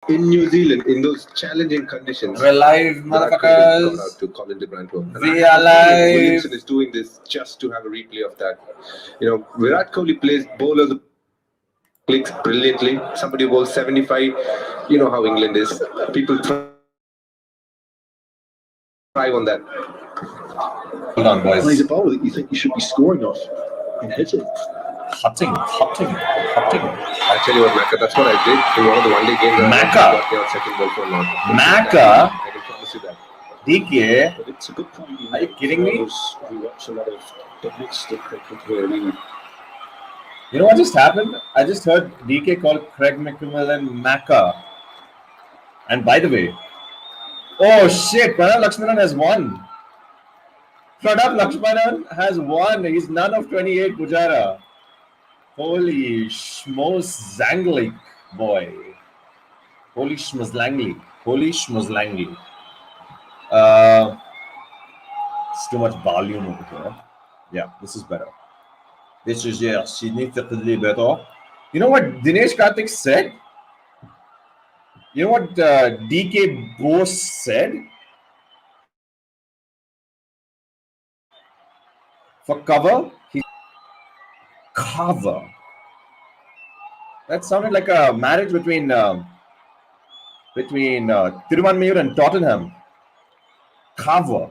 in New Zealand in those challenging conditions. We're live, Virat Kohli got motherfuckers. out to Colin de Brandt. And We I are have a feeling live. Williamson is doing this just to have a replay of that. Virat Kohli plays bowlers clicks brilliantly. Somebody bowls 75. You know how England is. People thrive on that. Hold on, boys. When he's a bowler that you think you should be scoring off and hitting. Hutting. I tell you what, Macca, that's what I did in one of the one-day games. Macca. Got me on second ball for a lot. Macca. I can promise you that. DK. But it's a good point. Are you kidding me? We watch a lot of domestic cricket where we You know what just happened? I just heard DK call Craig McMillan Macca. And by the way, oh shit, Pranab Lakshmanan has won. Pranab Lakshmanan has won. He's none of 28 Pujara. Holy schmozzangly, boy. Holy schmozzlangly. It's too much volume over here. Yeah, this is better. This is significantly better. You know what Dinesh Karthik said? You know what DK Bose said? For cover, he cover. That sounded like a marriage between Tiruvanmiyur and Tottenham. Cover.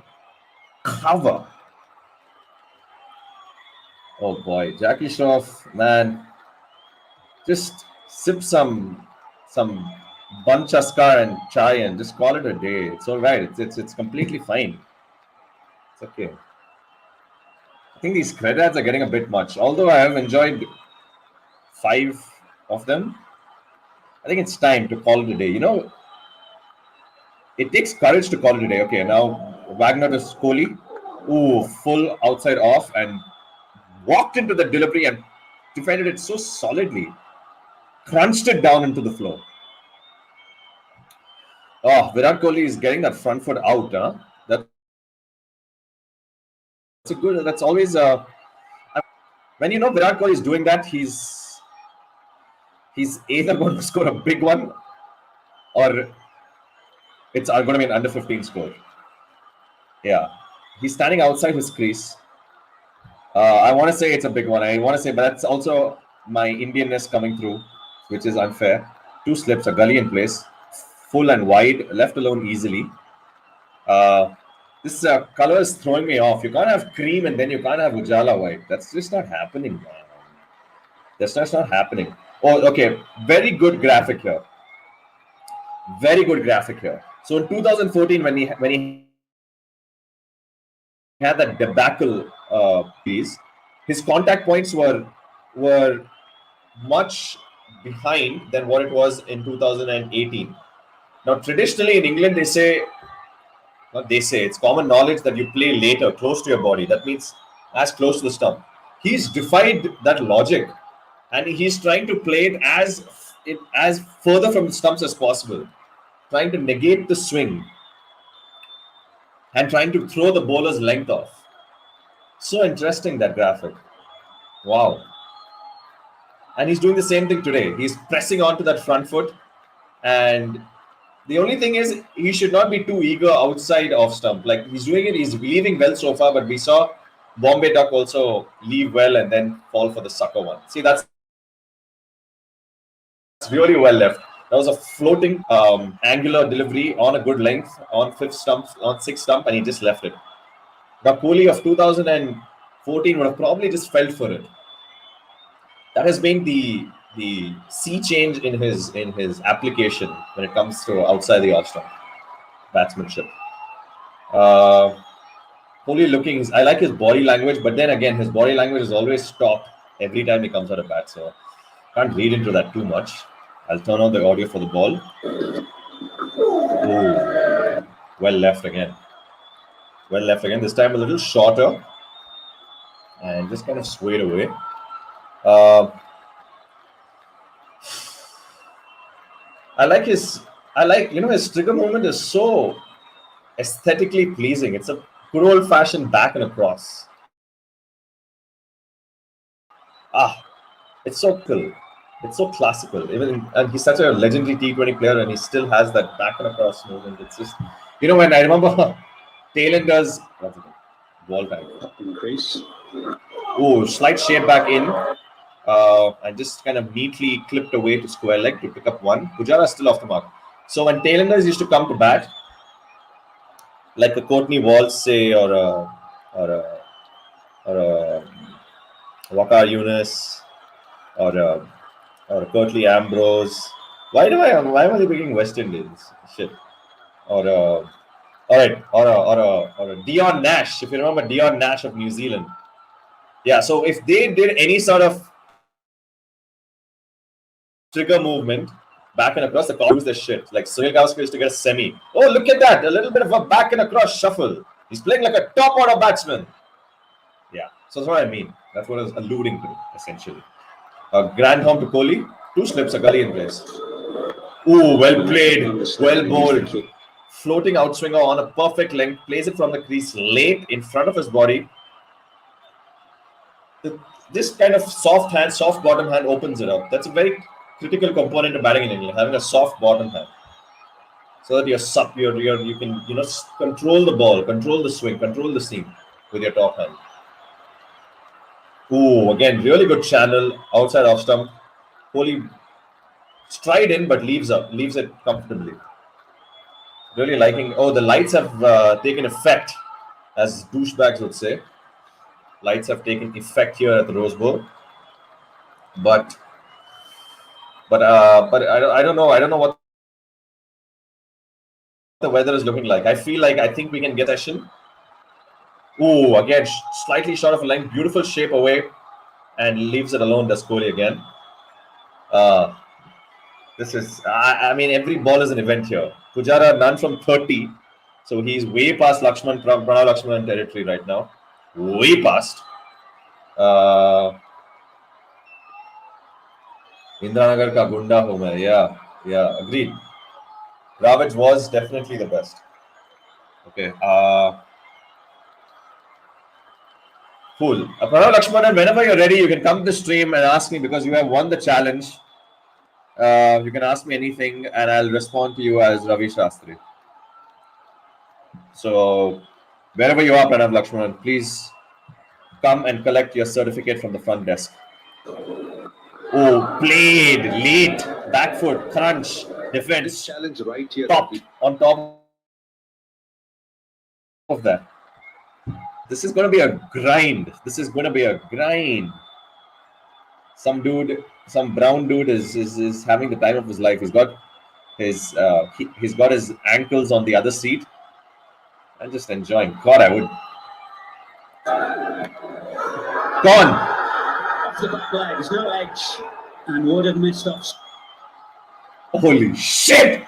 Oh boy, Jackie Shroff, man, just sip some banchaskar and chai and just call it a day. It's all right. It's completely fine. It's okay. I think these credits are getting a bit much. Although I have enjoyed 5 of them, I think it's time to call it a day. It takes courage to call it a day. Okay, now Wagner to Kohli. Ooh, full outside off and walked into the delivery and defended it so solidly. Crunched it down into the floor. Oh, Virat Kohli is getting that front foot out. That's a good. That's always when Virat Kohli is doing that, he's either going to score a big one or it's going to be an under 15 score. Yeah, he's standing outside his crease. I want to say it's a big one. I want to say, but that's also my Indianness coming through, which is unfair. 2 slips, a gully in place, full and wide, left alone easily. This color is throwing me off. You can't have cream and then you can't have Ujala white. That's just not happening, man. That's just not happening. Oh, okay. Very good graphic here. So in 2014, when he had that debacle piece, his contact points were much behind than what it was in 2018. Now, traditionally in England, it's common knowledge that you play later, close to your body. That means as close to the stump. He's defied that logic, and he's trying to play it as further from the stumps as possible, trying to negate the swing and trying to throw the bowler's length off. So interesting, that graphic. Wow. And he's doing the same thing today. He's pressing onto that front foot, and the only thing is he should not be too eager outside off stump. Like he's doing it, he's leaving well so far, but we saw Bombay Duck also leave well and then fall for the sucker one. See, that's really well left. That was a floating angular delivery on a good length on 6th stump, and he just left it. The Kohli of 2014 would have probably just felt for it. That has been the sea change in his application when it comes to outside the off stump batsmanship. Kohli looking, I like his body language, but then again, his body language is always stopped every time he comes out of bat, so can't read into that too much. I'll turn on the audio for the ball. Ooh, well left again. This time a little shorter and just kind of swayed away. I like his trigger movement is so aesthetically pleasing. It's a good old-fashioned back and across. It's so cool. It's so classical. And he's such a legendary T20 player, and he still has that back and across movement. It's just, when I remember Taylor's ball time. Up increase. Oh, slight shade back in. And just kind of neatly clipped away to square leg to pick up one. Pujara is still off the mark. So when Taylenders used to come to bat, like a Courtney Walsh, say, or a Waqar Yunus, or a Curtly Ambrose. Why am I picking West Indians? Shit. Or a Dion Nash. If you remember Dion Nash of New Zealand. Yeah. So if they did any sort of trigger movement back and across, the call lose their shit. Like Sunil Gavaskar used to get a semi. Oh, look at that! A little bit of a back and across shuffle. He's playing like a top order batsman. Yeah. So that's what I mean. That's what I was alluding to, essentially. Grand home to Kohli. 2 slips, a gully in place. Ooh, well played. Well bowled. Floating outswinger on a perfect length. Plays it from the crease late in front of his body. This kind of soft hand, soft bottom hand opens it up. That's a very critical component of batting in England, having a soft bottom hand. So that you can control the ball, control the swing, control the seam with your top hand. Ooh, again, really good channel outside off stump. Kohli stride in, but leaves it comfortably. Really liking. Oh, the lights have taken effect, as douchebags would say. Lights have taken effect here at the Rose Bowl. But I don't know. I don't know what the weather is looking like. I think we can get a session. Ooh, again, slightly short of a line. Beautiful shape away. And leaves it alone, does Kohli again. This is, I mean, every ball is an event here. Pujara, none from 30. So he's way past Pranav Lakshman territory right now. Way past. Indranagar ka gunda ho main. Yeah, agreed. Dravid was definitely the best. Okay. Cool. Pranav Lakshman, whenever you're ready, you can come to the stream and ask me, because you have won the challenge. You can ask me anything and I'll respond to you as Ravi Shastri. So, wherever you are, Pranav Lakshman, please come and collect your certificate from the front desk. Oh, played, late, back foot, crunch, defense. This challenge right here. On top of that. This is going to be a grind. Some brown dude is having the time of his life. He's got he's got his ankles on the other seat and just enjoying. God, I would. Gone. Off the back legs, no edge, and Wood have missed off. Holy shit!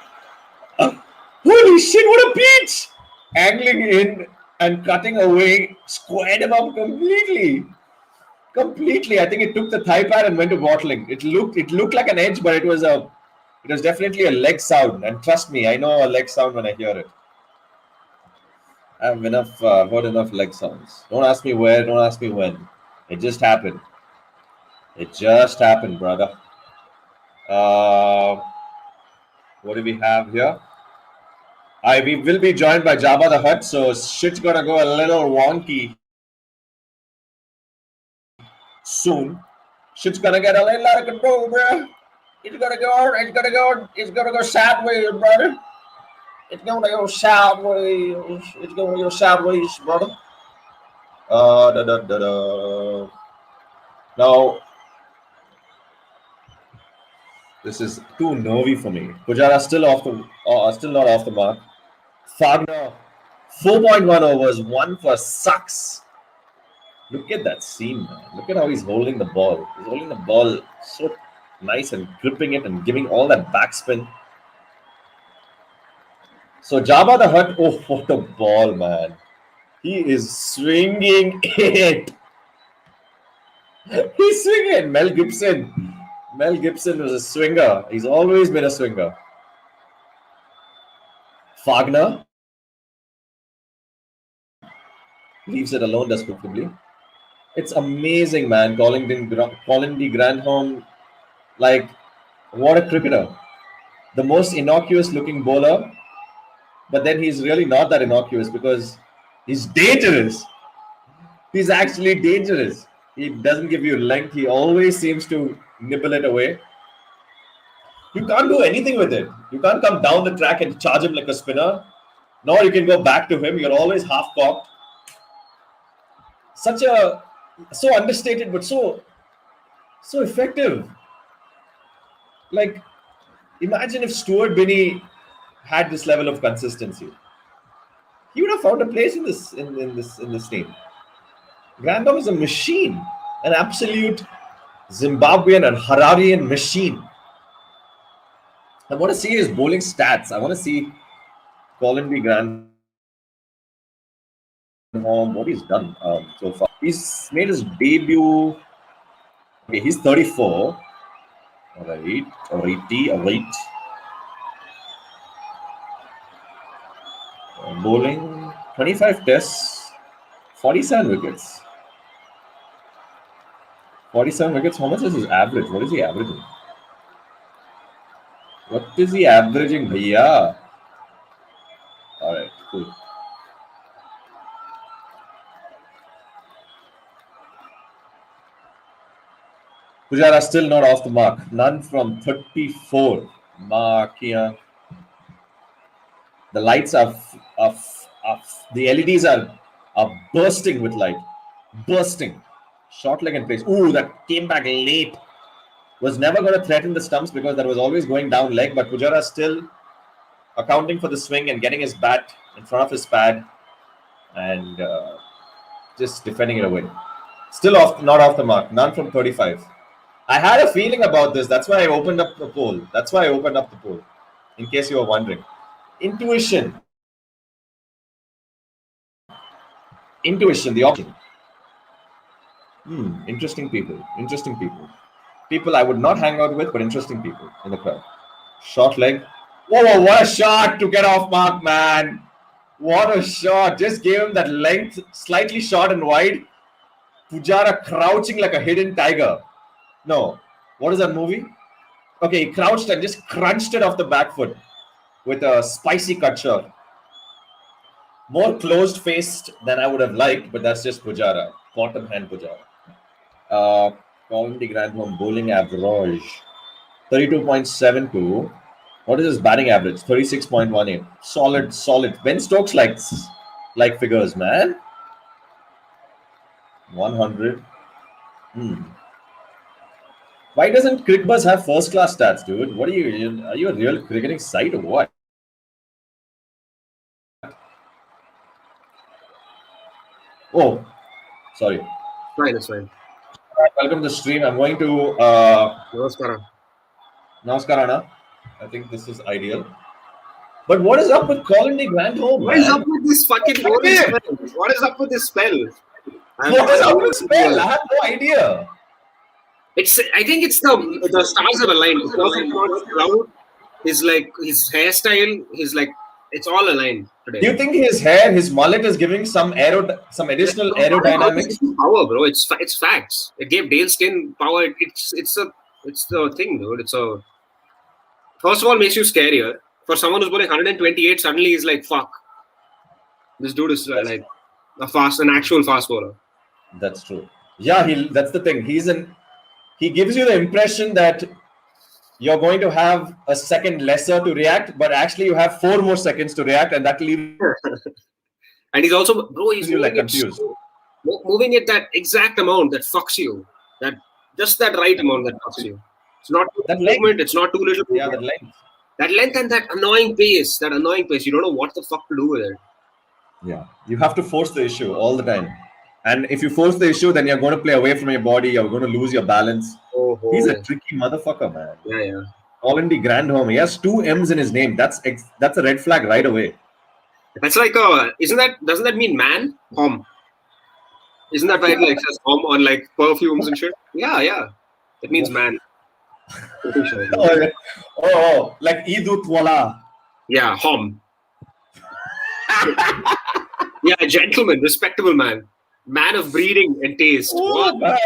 Holy shit! What a peach! Angling in and cutting away, squared him up completely. I think it took the thigh pad and went to bottling. It looked like an edge, but it was definitely a leg sound. And trust me, I know a leg sound when I hear it. I've heard enough leg sounds. Don't ask me where, don't ask me when. It just happened. Brother. What do we have here? We will be joined by Jabba the Hutt, so shit's gonna go a little wonky soon. Shit's gonna get a little out of control, bro. It's gonna go sideways, brother. It's gonna go sideways, brother. Now, this is too nervy for me. Pujara still not off the mark. Fagner, 4.1 overs, 1 for sucks. Look at that seam, man. Look at how he's holding the ball. He's holding the ball so nice and gripping it and giving all that backspin. So Jabba the Hutt, oh, what a ball, man. He is swinging it. He's swinging it. Mel Gibson was a swinger. He's always been a swinger. Fagner leaves it alone, does comfortably. It's amazing, man. Calling the Grandhome Like, what a cricketer. The most innocuous looking bowler, but then he's really not that innocuous because he's dangerous. He's actually dangerous. He doesn't give you length. He always seems to nibble it away. You can't do anything with it. You can't come down the track and charge him like a spinner. Nor you can go back to him. You're always half cocked. So understated, but so effective. Like, imagine if Stuart Binney had this level of consistency. He would have found a place in this team. Grandom is a machine, an absolute Zimbabwean and Hararian machine. I want to see his bowling stats. I want to see Colin B. Grandom, what he's done so far. He's made his debut. Okay, he's 34. All right. Bowling 25 tests, 47 wickets. 47 wickets. How much is his average? What is he averaging? Bhaiya? All right, cool. Pujara still not off the mark. None from 34. Markia. The lights are the LEDs are bursting with light. Bursting. Short leg and pace. Ooh, that came back late. Was never going to threaten the stumps because that was always going down leg. But Pujara still accounting for the swing and getting his bat in front of his pad and just defending it away. Still not off the mark. None from 35. I had a feeling about this. That's why I opened up the poll. In case you were wondering. Intuition, the option. Interesting people. People I would not hang out with, but interesting people in the crowd. Short leg. Whoa, what a shot to get off mark, man. What a shot. Just gave him that length, slightly short and wide. Pujara crouching like a hidden tiger. No. What is that movie? Okay, he crouched and just crunched it off the back foot with a spicy cut shot. More closed-faced than I would have liked, but that's just Pujara. Bottom hand Pujara. Colin the Grandhome bowling average 32.72. What is his batting average? 36.18. Solid. Ben Stokes likes figures, man. 100. Why doesn't CricBuzz have first-class stats, dude? What are you? Are you a real cricketing site or what? Oh, sorry. Fine, it's fine. Welcome to the stream. I'm going to Namaskar. I think this is ideal. But what is up with Colin the Grandhome? What is up with this fucking spell? What is up with this spell? What is up with spell? I have no idea. I think it's the stars have aligned. Because crowd, his hairstyle, it's all aligned today. Do you think his mullet is giving some additional aerodynamics? Power, bro. It's facts. It gave Dale Skin power. It's the thing, dude. First of all, makes you scarier. For someone who's bowling 128, suddenly he's like, fuck. This dude is like an actual fast bowler. That's true. Yeah, that's the thing. He gives you the impression that you're going to have a second lesser to react, but actually you have 4 more seconds to react, and that leaves. And he's also, bro, he's moving confused. Moving it that exact amount that fucks you. Just that right amount that fucks you. It's not that movement. It's not too little. Yeah, that length. That length and that annoying pace. You don't know what the fuck to do with it. Yeah, you have to force the issue all the time. And if you force the issue, then you're going to play away from your body. You're going to lose your balance. He's a tricky motherfucker, man. Yeah. Colin the Grandhome. He has 2 M's in his name. That's a red flag right away. That's like doesn't that mean man? Hom. Isn't that right? Like says hom on like perfumes and shit? Yeah. It means man. Like Idut Wala. Yeah, hom. Yeah, a gentleman, respectable man. Man of breeding and taste. Oh, man.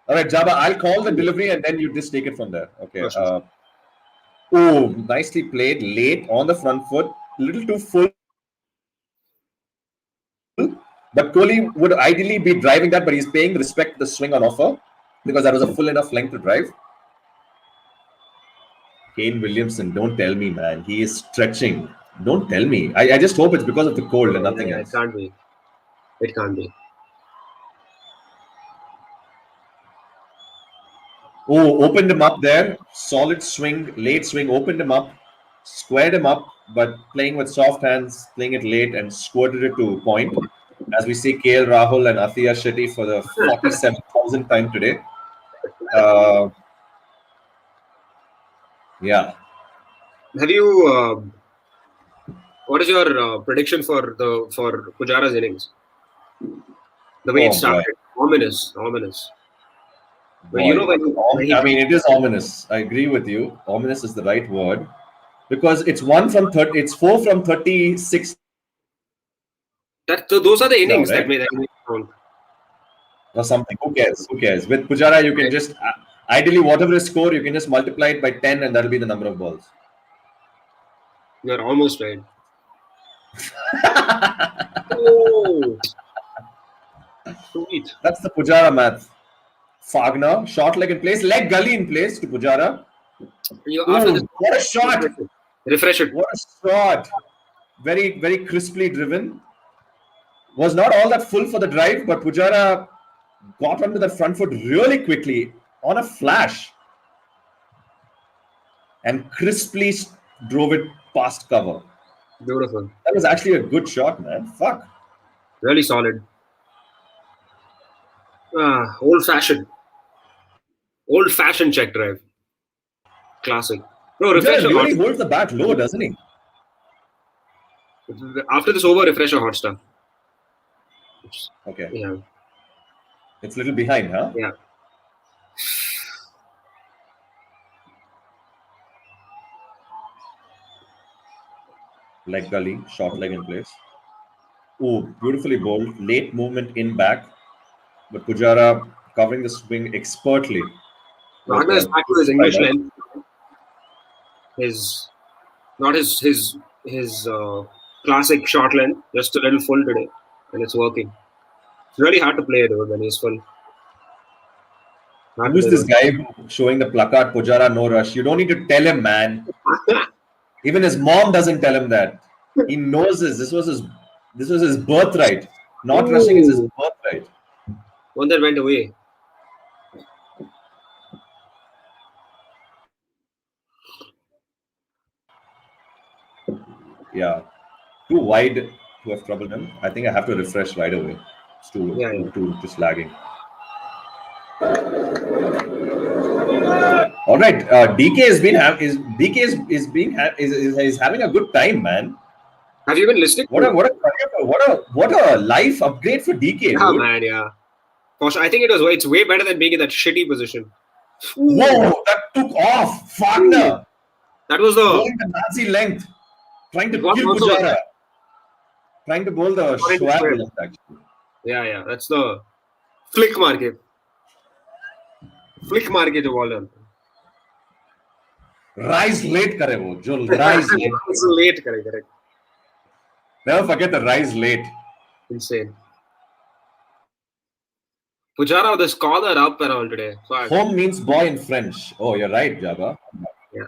All right, Jabba, I'll call the delivery and then you just take it from there. Okay. Sure. Oh, nicely played. Late on the front foot. A little too full. But Kohli would ideally be driving that, but he's paying the respect to the swing on offer because that was a full enough length to drive. Kane Williamson, don't tell me, man. He is stretching. Don't tell me. I just hope it's because of the cold and nothing It else. can't be. It can't be. Oh, opened him up there. Solid swing, late swing, opened him up, squared him up, but playing with soft hands, playing it late and squirted it to point. As we see KL Rahul and Athiya Shetty for the 47,000th time today. Yeah. Have you? What is your prediction for Pujara's innings? The way it started, ominous. But you know when I mean, it is ominous. I agree with you. Ominous is the right word because it's 4 from 36. those are the innings right? that made count. Or something. Who cares? With Pujara, you can just ideally whatever is score, you can just multiply it by 10, and that'll be the number of balls. You're almost right. Oh, sweet. That's the Pujara math. Fagner, short leg in place, leg gully in place to Pujara. What a shot! Refresh it. What a shot! Very, very crisply driven. Was not all that full for the drive, but Pujara got onto the front foot really quickly on a flash and crisply drove it past cover. Beautiful. That was actually a good shot, man. Fuck. Really solid. Old-fashioned check drive. Classic. No, refresh He really holds the bat low, doesn't he? After this over, refresh your Hotstar. Okay. Yeah. It's a little behind, huh? Yeah. Leg gully, short leg in place. Oh, beautifully bowled. Late movement in back. But Pujara covering the swing expertly. Wagner is back to his English length. His classic short length, just a little full today, and it's working. It's really hard to play though when he's full. Who's this guy showing the placard, Pujara, no rush? You don't need to tell him, man. Even his mom doesn't tell him that. He knows this. This was his birthright. Not rushing is his birthright. One that went away. Yeah. Too wide to have troubled him. I think I have to refresh right away. It's too just lagging. All right, DK is having a good time, man. Have you been listening? What a life upgrade for DK. Yeah, dude. man. Yeah. For sure. I think it's way better than being in that shitty position. Whoa, that took off. Fagner. That was the Nazi length. Trying to kill Pujara. Trying to bowl the Schwab length, actually. Yeah. That's the flick market. Flick market of all them. Rise late kare wo. Rise late. Late, correct. Never forget the rise late. Insane. Pujara with the scholar up and all today. Fuck. Home means boy in French. Oh, you're right, Jabba. Yeah.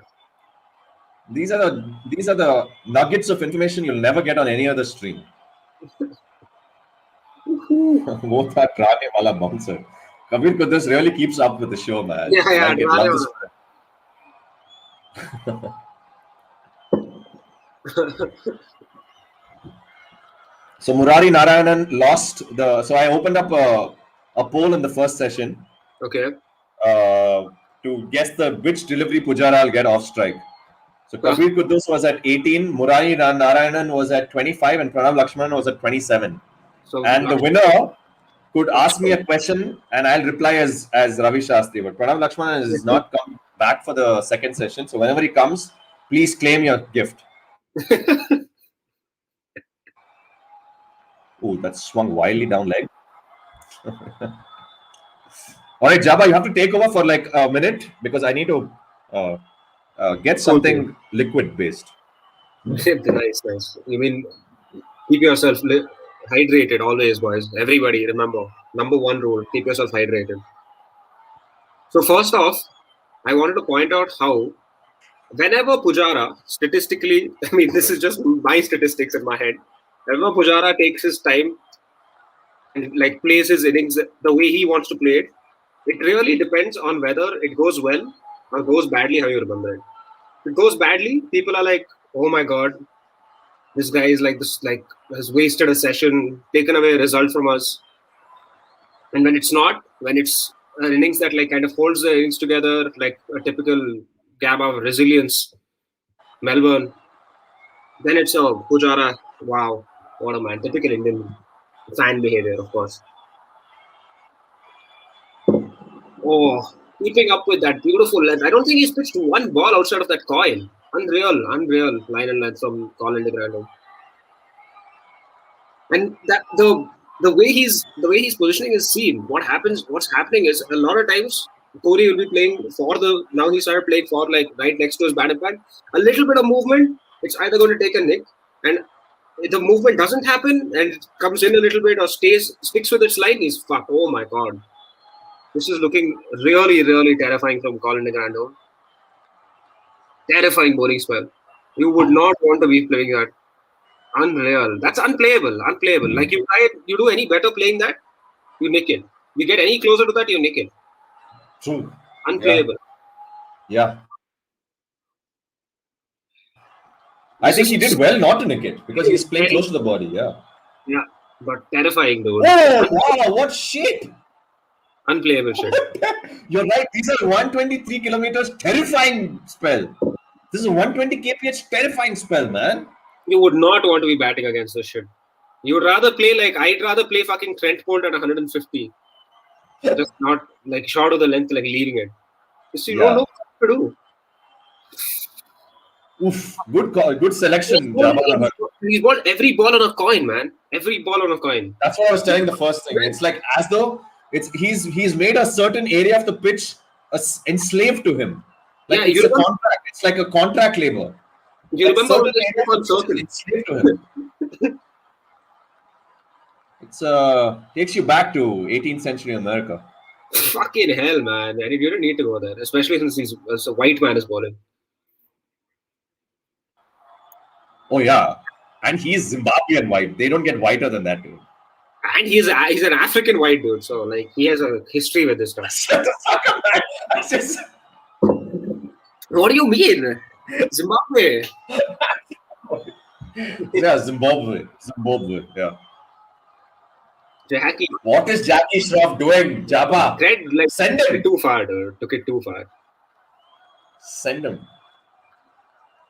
These are the nuggets of information you'll never get on any other stream. Both are Trane wala bouncer. Kabir Kudus really keeps up with the show, man. Yeah. So Murari Narayanan lost the. So I opened up a poll in the first session. Okay. To guess which delivery Pujara I'll get off strike. So Kabir Kudus was at 18, Murari Narayanan was at 25, and Pranav Lakshmanan was at 27. So and the winner could ask me a question, and I'll reply as Ravi Shastri. But Pranav Lakshmanan is not come back for the second session. So whenever he comes, please claim your gift. Oh, that swung wildly down leg. All right, Jabba, you have to take over for like a minute because I need to get something liquid based. Nice. You mean keep yourself hydrated always, boys. Everybody, remember, number one rule: keep yourself hydrated. So first off, I wanted to point out how whenever Pujara, statistically, I mean, this is just my statistics in my head. Whenever Pujara takes his time and like plays his innings the way he wants to play it, it really depends on whether it goes well or goes badly. How you remember it? If it goes badly, people are like, "Oh my god, this guy is like this, like has wasted a session, taken away a result from us." And when it's not, when it's an innings that like kind of holds the innings together, like a typical Gabba resilience, Melbourne, then it's a Pujara. Wow, what a man! Typical Indian fan behavior, of course. Oh, keeping up with that beautiful length. I don't think he's pitched one ball outside of that coil. Unreal line and length from Colin de Grandhomme. And that the way he's positioning his seam. What's happening is a lot of times Corey will be playing for the now he started playing for like right next to his batting pad. A little bit of movement, it's either going to take a nick, and if the movement doesn't happen and it comes in a little bit or sticks with its line, he's fucked. Oh my god. This is looking really terrifying from Colin de Grandhomme. Terrifying bowling spell. You would not want to be playing that. Unreal. That's unplayable. Like you do any better playing that, you nick it. You get any closer to that, you nick it. True. Unplayable. Yeah. I think he did well not to nick it because he's playing close to the body. Yeah. Yeah, but terrifying though. Oh wow! What shit! Unplayable shit. You're right. These are 123 kilometers. Terrifying spell. This is 120 kph. Terrifying spell, man. You would not want to be batting against this shit. You would rather play like I'd rather play fucking Trent Bolt at 150, just not like short of the length, like leaving it. You don't know what to do. Oof, good call, good selection. He's bought every ball on a coin, man. Every ball on a coin. That's what I was telling the first thing. It's like as though he's made a certain area of the pitch enslaved to him. Like it's a contract. It's like a contract labor. You remember when they spoke on circle? Enslaved to him. It's takes you back to 18th century America. Fucking hell, man! And you didn't need to go there, especially since a white man is bowling. Oh yeah, and he's Zimbabwean white. They don't get whiter than that, dude. And he's an African white dude, so like he has a history with this stuff. Shut the fuck up, man. What do you mean, Zimbabwe? Yeah, Zimbabwe. Yeah. Jackie. What is Jackie Shroff doing, Jabba? Like, send him. Too far, dude. Took it too far. Send him.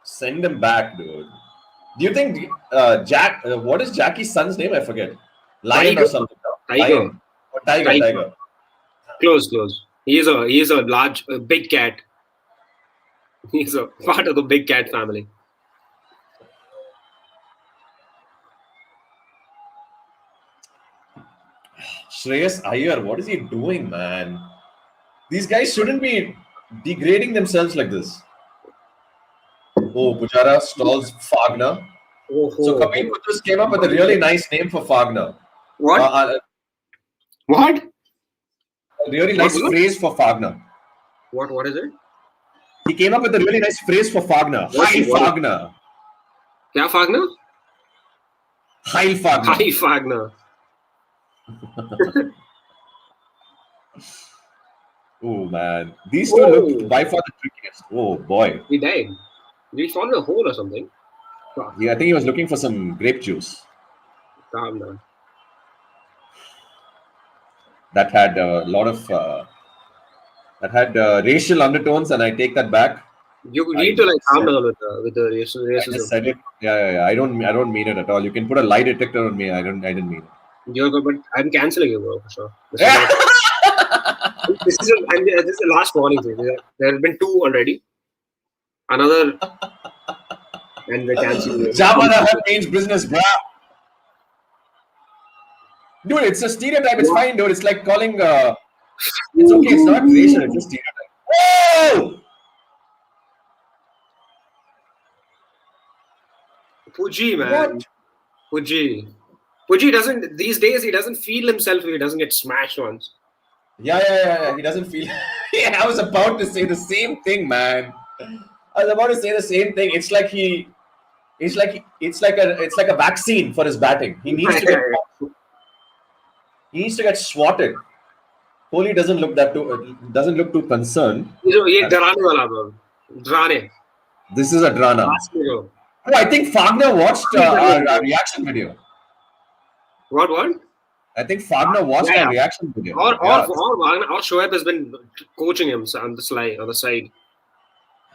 Send him back, dude. Do you think what is Jackie's son's name? I forget. Lion Tiger. or something. Tiger. Or Tiger. Close. He is a large, big cat. He's a part of the big cat family. Shreyas Iyer, what is he doing, man? These guys shouldn't be degrading themselves like this. Oh, Pujara stalls Fagner. So Kapil Putrus came up with a really nice name for Fagner. What? What? A really nice phrase for Fagner. What is it? He came up with a really nice phrase for Fagner. Heil Fagner. Kya Fagner? Heil Fagner. Heil Fagner. Oh man, these two look by far the trickiest. Oh boy, he died. Did he fall in a hole or something? Yeah, I think he was looking for some grape juice. Calm down. That had a lot of racial undertones, and I take that back. You need to like calm down with the racism. I just said it. Yeah. I don't mean it at all. You can put a lie detector on me. I didn't mean it. You're good, but I'm cancelling you, bro, for sure. This is the last warning. There have been 2 already. Another, and we're canceling you. Jabba have changed business, bro. Dude, it's a stereotype. It's fine, dude. It's like calling It's okay. It's not racial. It's just stereotype. Oh! Puji, man. Puji doesn't, these days, he doesn't feel himself if he doesn't get smashed once. Yeah. He doesn't feel. Yeah, I was about to say the same thing, man. I was about to say the same thing. It's like it's like a vaccine for his batting. He needs to get swatted. Kohli doesn't look too concerned. ये डराने वाला bro. डराने. This is a drama. Oh, I think Fagner watched our reaction video. What? I think Fagner watched Yeah. our reaction video. Or Yeah. Shoaib has been coaching him on the slide, on the side.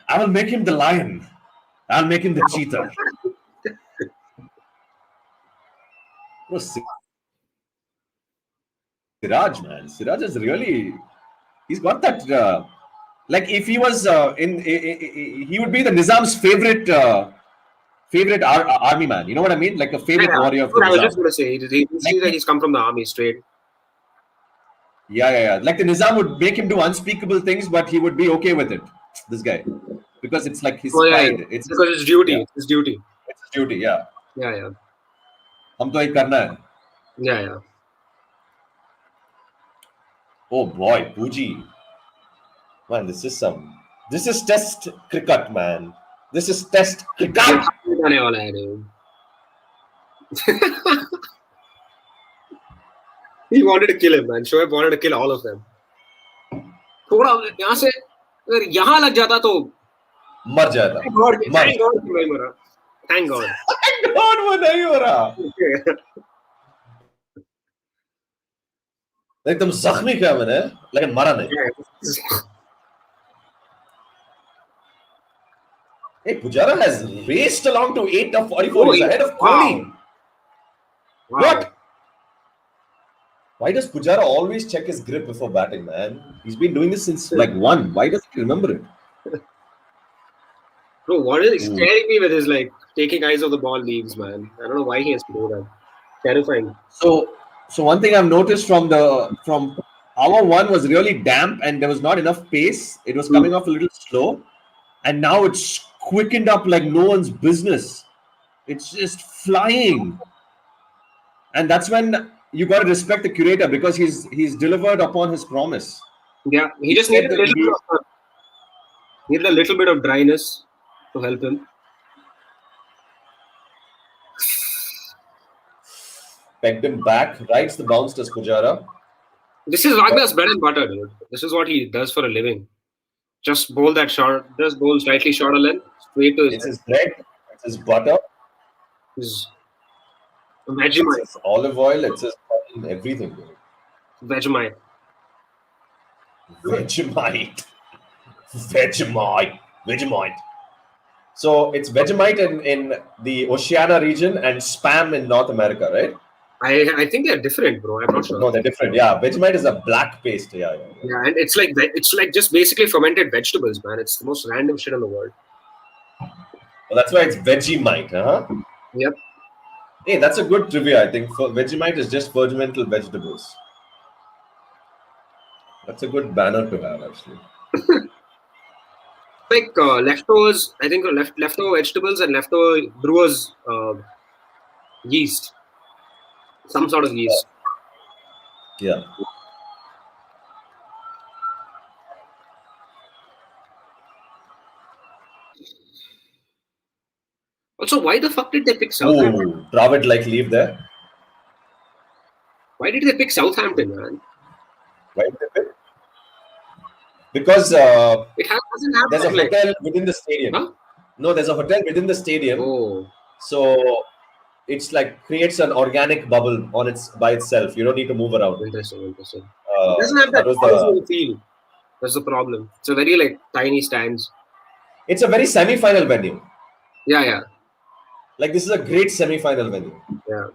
I will make him the lion. I'll make him the cheetah. Bro, Siraj, man. Siraj is really. He's got that. Like if he was he would be the Nizam's favorite army man. You know what I mean? Like a favorite warrior of the I was Nizam. just going to say, he seems like he's come from the army straight. Yeah. Like the Nizam would make him do unspeakable things, but he would be okay with it. This guy, because it's like his pride. It's because it's duty. Yeah. It's his duty. It's his duty. Yeah. Yeah. हम तो ये करना है. Yeah. Oh boy, Puji. Man, this is test cricket, man. This is test cricket. आने वाला है dude. He wanted to kill him, man. Shoaib wanted to kill all of them. थोड़ा यहाँ से अगर यहाँ लग जाता तो मर जाता. Thank God कि नहीं मरा. Thank God. God, वो नहीं हो रहा. एकदम जख्मी किया मैंने, लेकिन मरा नहीं. Hey, Pujara has raced along to 8 of 44. He's ahead of Kohli. Wow. What? Why does Pujara always check his grip before batting, man? He's been doing this since like 1. Why doesn't he remember it? Bro, what is scaring me with his like taking eyes off the ball leaves, man. I don't know why he has to do that. Terrifying. So one thing I've noticed from hour 1 was really damp and there was not enough pace. It was coming off a little slow, and now it's quickened up like no one's business. It's just flying, and that's when you got to respect the curator, because he's delivered upon his promise. Yeah, he just needed a little bit of dryness to help him. Pegged him back, rides the bounce to Pujara. This is Wagner's bread and butter, dude. This is what he does for a living. Just bowl that short, just bowl slightly shorter length, straight to It's his bread, it's his butter, his Vegemite. it's his olive oil, it's his fucking everything. Dude. Vegemite. Vegemite. So it's Vegemite in the Oceania region and Spam in North America, right? I think they're different, bro. I'm not sure. No, they're different. Yeah, Vegemite is a black paste. Yeah. Yeah, and it's like just basically fermented vegetables, man. It's the most random shit in the world. Well, that's why it's Vegemite, huh? Yep. Hey, that's a good trivia, I think. Vegemite is just fermental vegetables. That's a good banner to have, actually. Like leftovers, I think leftover vegetables and leftover brewers yeast. Some sort of yeast. Yeah. Also, why the fuck did they pick Southampton? Ooh, Dravid like leave there. Why did they pick Southampton, man? Why did they pick? Because It doesn't have there's a like, hotel within the stadium. Huh? No, there's a hotel within the stadium. Oh. So it's like creates an organic bubble by itself. You don't need to move around. Interesting. It doesn't have that feel. That's the problem. It's a very like tiny stands. It's a very semi-final venue. Yeah. Like this is a great semi-final venue. Yeah.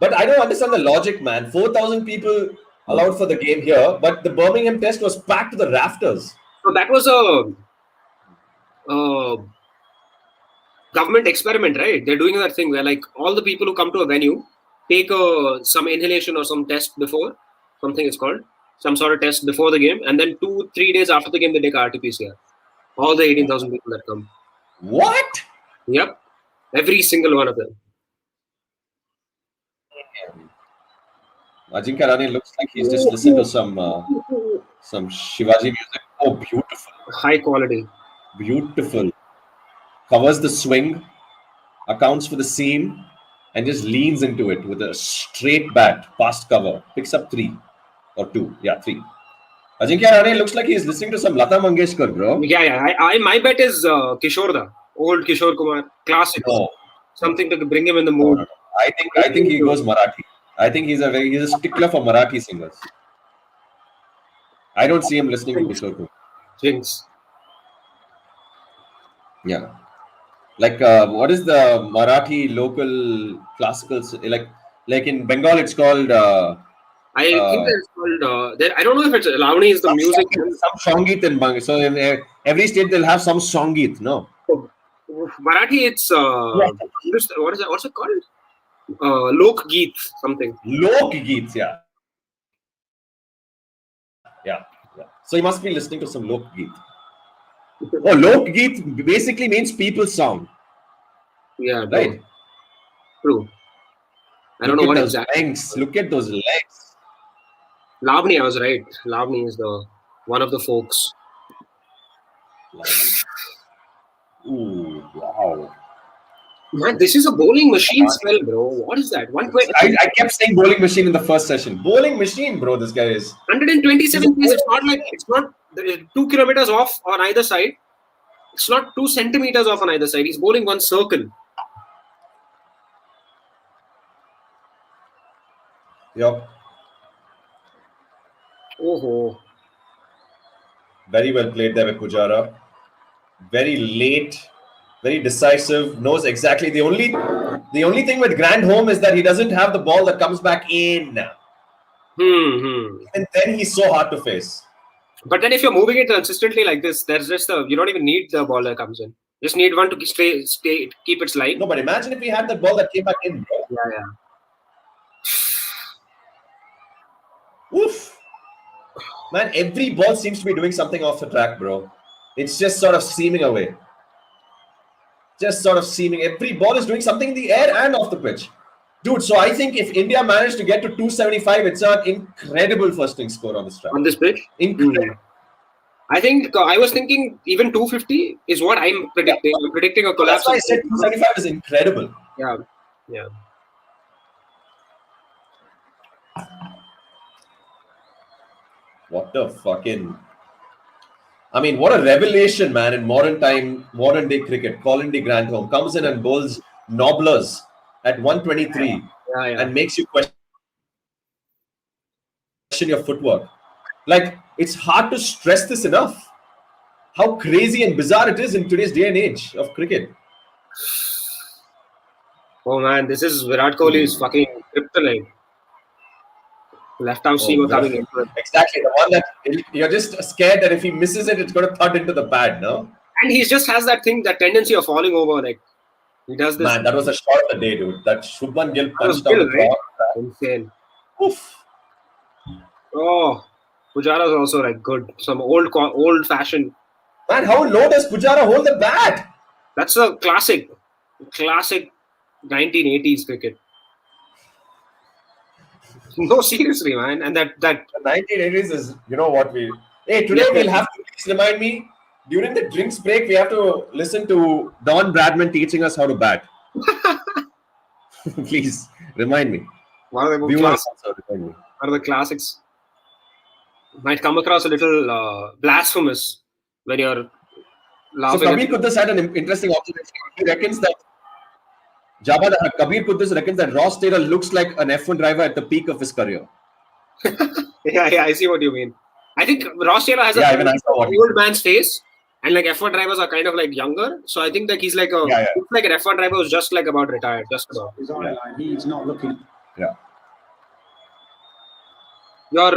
But I don't understand the logic, man. 4,000 people allowed for the game here, but the Birmingham test was packed to the rafters. So that was a government experiment, right? They're doing that thing where like all the people who come to a venue take some inhalation or some test before, something it's called, some sort of test before the game, and then 2-3 days after the game they take RT-PCR. All the 18,000 people that come. What? Yep, every single one of them. Ajinkya Rahane looks like he's just listened to some Shivaji music. Oh, beautiful. High quality. Beautiful. Covers the swing, accounts for the seam, and just leans into it with a straight bat, past cover. Picks up 3 or 2. Yeah, 3. Ajinkya Rahane looks like he's listening to some Lata Mangeshkar, bro. Yeah. My bet is Kishore Da, old Kishore Kumar, classic. No. Something to bring him in the mood. No. I think he goes Marathi. I think he's a stickler for Marathi singers. I don't see him listening to Kishore Kumar. Jinx. Yeah. Like what is the Marathi local classicals like in Bengal it's called I think it's called. I don't know if it's Lavani is the music. Some Songit in Bengal. So in every state they'll have some Songit, no? Marathi, it's what is it? What's it called? Lok Geet something. Lok Geet, yeah. So you must be listening to some Lok Geet. Oh, Lok Geet basically means people's song. Yeah, right. True. I don't know what exactly. Legs. Look at those legs. Lavani, I was right. Lavani is one of the folks. Ooh, wow. Man, this is a bowling machine spell, bro. What is that? 120. I kept saying bowling machine in the first session. Bowling machine, bro. This guy is 127 pace. It's not 2 kilometers off on either side. It's not 2 centimeters off on either side. He's bowling one circle. Yep. Oh. Very well played there with Pujara. Very late, very decisive. Knows exactly the only thing with Grand Home is that he doesn't have the ball that comes back in. And then he's so hard to face. But then if you're moving it consistently like this, there's just you don't even need the ball that comes in. Just need one to keep its line. No, but imagine if we had that ball that came back in, bro. Yeah. Oof. Man, every ball seems to be doing something off the track, bro. It's just sort of seaming away. Every ball is doing something in the air and off the pitch. Dude, so I think if India managed to get to 275, it's an incredible first inning score on this track. On this pitch? Incredible. I think I was thinking even 250 is what I'm predicting. Yeah. I'm predicting a collapse. That's why I said 275 is incredible. Yeah. What the fucking... I mean, what a revelation, man, in modern day cricket. Colin de Grandhomme comes in and bowls nobblers at 123 and makes you question your footwork. Like, it's hard to stress this enough. How crazy and bizarre it is in today's day and age of cricket. Oh man, this is Virat Kohli's fucking kryptonite. Left arm seamer coming into it. Exactly, the one that you're just scared that if he misses it, it's going to thud into the pad, no? And he just has that tendency of falling over. Like he does this. Man, that was a shot of the day, dude. That Shubman Gill punched Gill, down. right? Insane. Oof. Oh, Pujara is also like good. Some old fashioned. Man, how low does Pujara hold the bat? That's a classic 1980s cricket. No, seriously, man. And that the 1980s is, you know what we... Hey, today we'll have to please remind me, during the drinks break, we have to listen to Don Bradman teaching us how to bat. Please, remind me. One of the classics. Might come across a little blasphemous when you're laughing. So Kabir Kuddus had an interesting observation. He reckons that Kabir Kuddus reckons that Ross Taylor looks like an F1 driver at the peak of his career. Yeah, I see what you mean. I think Ross Taylor has a old man's face, and like F1 drivers are kind of like younger. So I think that he's like looks like an F1 driver who's just like about retired, just about. His eye line, he's not looking. Yeah. Your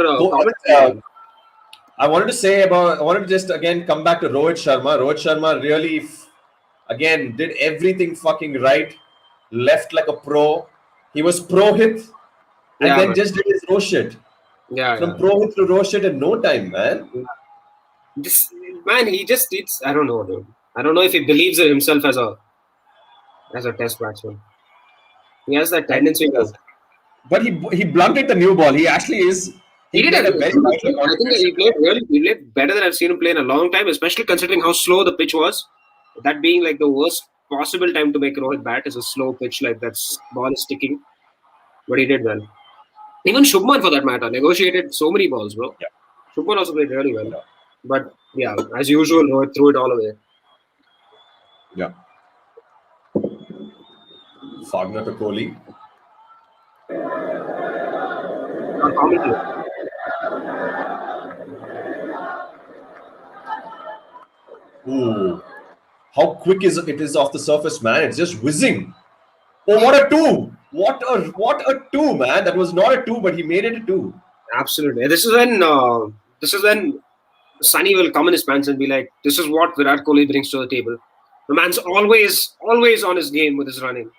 I wanted to just again come back to Rohit Sharma. Rohit Sharma really, again, did everything fucking right. Left like a pro. He was pro hit and then just did his no shit. Yeah, From yeah. Prohit to Rohit in no time, man. This man, he just it's I don't know, dude. I don't know if he believes in himself as a test batsman. He has that I think tendency he to. does. But he blunted the new ball. He actually is. He He did played a a very good vital game. I think contribution. he played better than I've seen him play in a long time, especially considering how slow the pitch was. That being like the worst possible time to make Rohit bat is a slow pitch like that ball is sticking. But he did well. Even Shubman, for that matter, negotiated so many balls, bro. Yeah. Shubman also played really well. Yeah. But yeah, as usual, Rohit threw it all away. Yeah. Fagner to Kohli. Our commentary. Ooh. How quick is it is off the surface, man? It's just whizzing. Oh, what a two! What a two, man! That was not a two, but he made it a two. Absolutely. This is when Sunny will come in his pants and be like, "This is what Virat Kohli brings to the table. The man's always on his game with his running.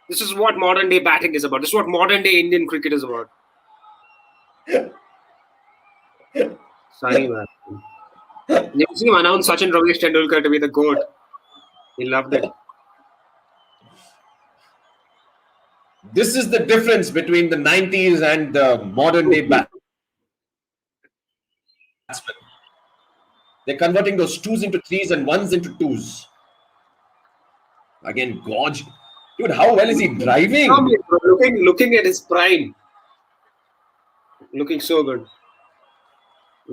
This is what modern day batting is about. This is what modern day Indian cricket is about." Sunny, man. You see him announce Sachin Ramesh Tendulkar to be the GOAT. He loved it. This is the difference between the 90s and the modern day batsmen. They're converting those twos into threes and ones into twos. Again, gorge. Dude, how well is he driving? Looking at his prime. Looking so good.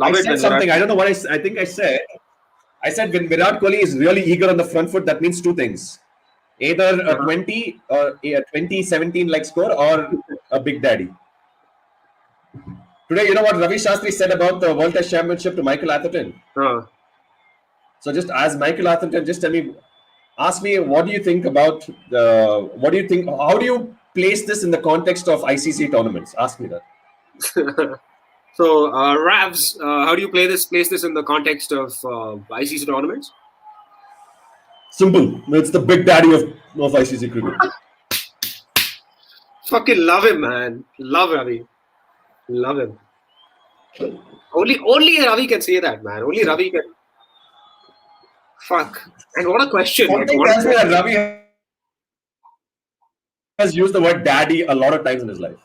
I Love it said when something. Virat- I don't know what I think I said. I said when Virat Kohli is really eager on the front foot, that means two things. Either a 20 or a 2017 like score or a big daddy. Today, you know what Ravi Shastri said about the World Test Championship to Michael Atherton? So just as Michael Atherton, just ask me, what do you think about how do you place this in the context of ICC tournaments? Ask me that. So, Ravs, how do you place this in the context of ICC tournaments? Simple. It's the big daddy of ICC cricket. Fucking love him, man. Love Ravi. Love him. Only Ravi can say that, man. Only Ravi can. Fuck. And what a question. Something tells me that Ravi has used the word daddy a lot of times in his life.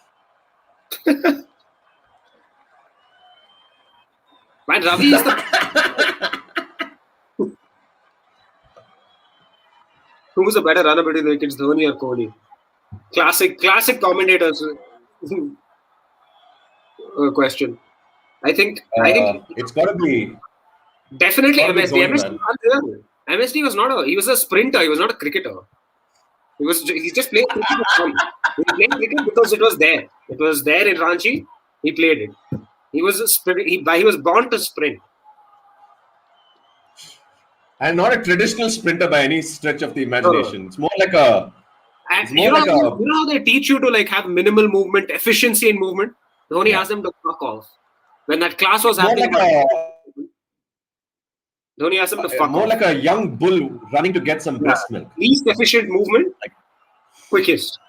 Man, Ravi is the. Who's a better runner between the wickets, Dhoni or Kohli? Classic commentators question. I think it's got to be definitely gotta be MSD. Dhoni, MSD was not he was a sprinter. He was not a cricketer. He just played cricket. He played cricket because it was there. It was there in Ranchi. He played it. He was a sprint. He was born to sprint. And not a traditional sprinter by any stretch of the imagination. No. It's more like a. And you know how they teach you to like have minimal movement, efficiency in movement. Dhoni asked them to fuck off. When that class was happening, Dhoni asked them to fuck off. More like a young bull running to get some breast milk. Least efficient movement, quickest.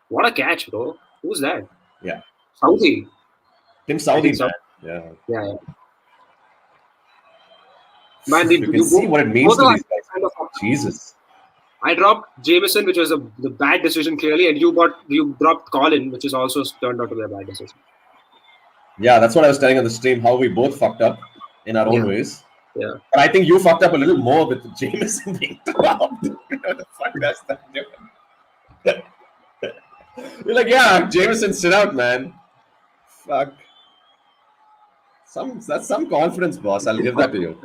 What a catch, bro! Who's that? Yeah. Saudi. Tim Saudi, so. man. Yeah. Man, you can see what it means to these guys. Kind of Jesus. I dropped Jameson, which was the bad decision clearly, and you dropped Colin, which is also turned out to be a bad decision. Yeah, that's what I was telling on the stream. How we both fucked up in our own ways. Yeah. But I think you fucked up a little more with Jameson being dropped. The fuck that's that different. You're like, yeah, Jameson, sit out, man. Fuck. That's some confidence, boss. I'll give that to you.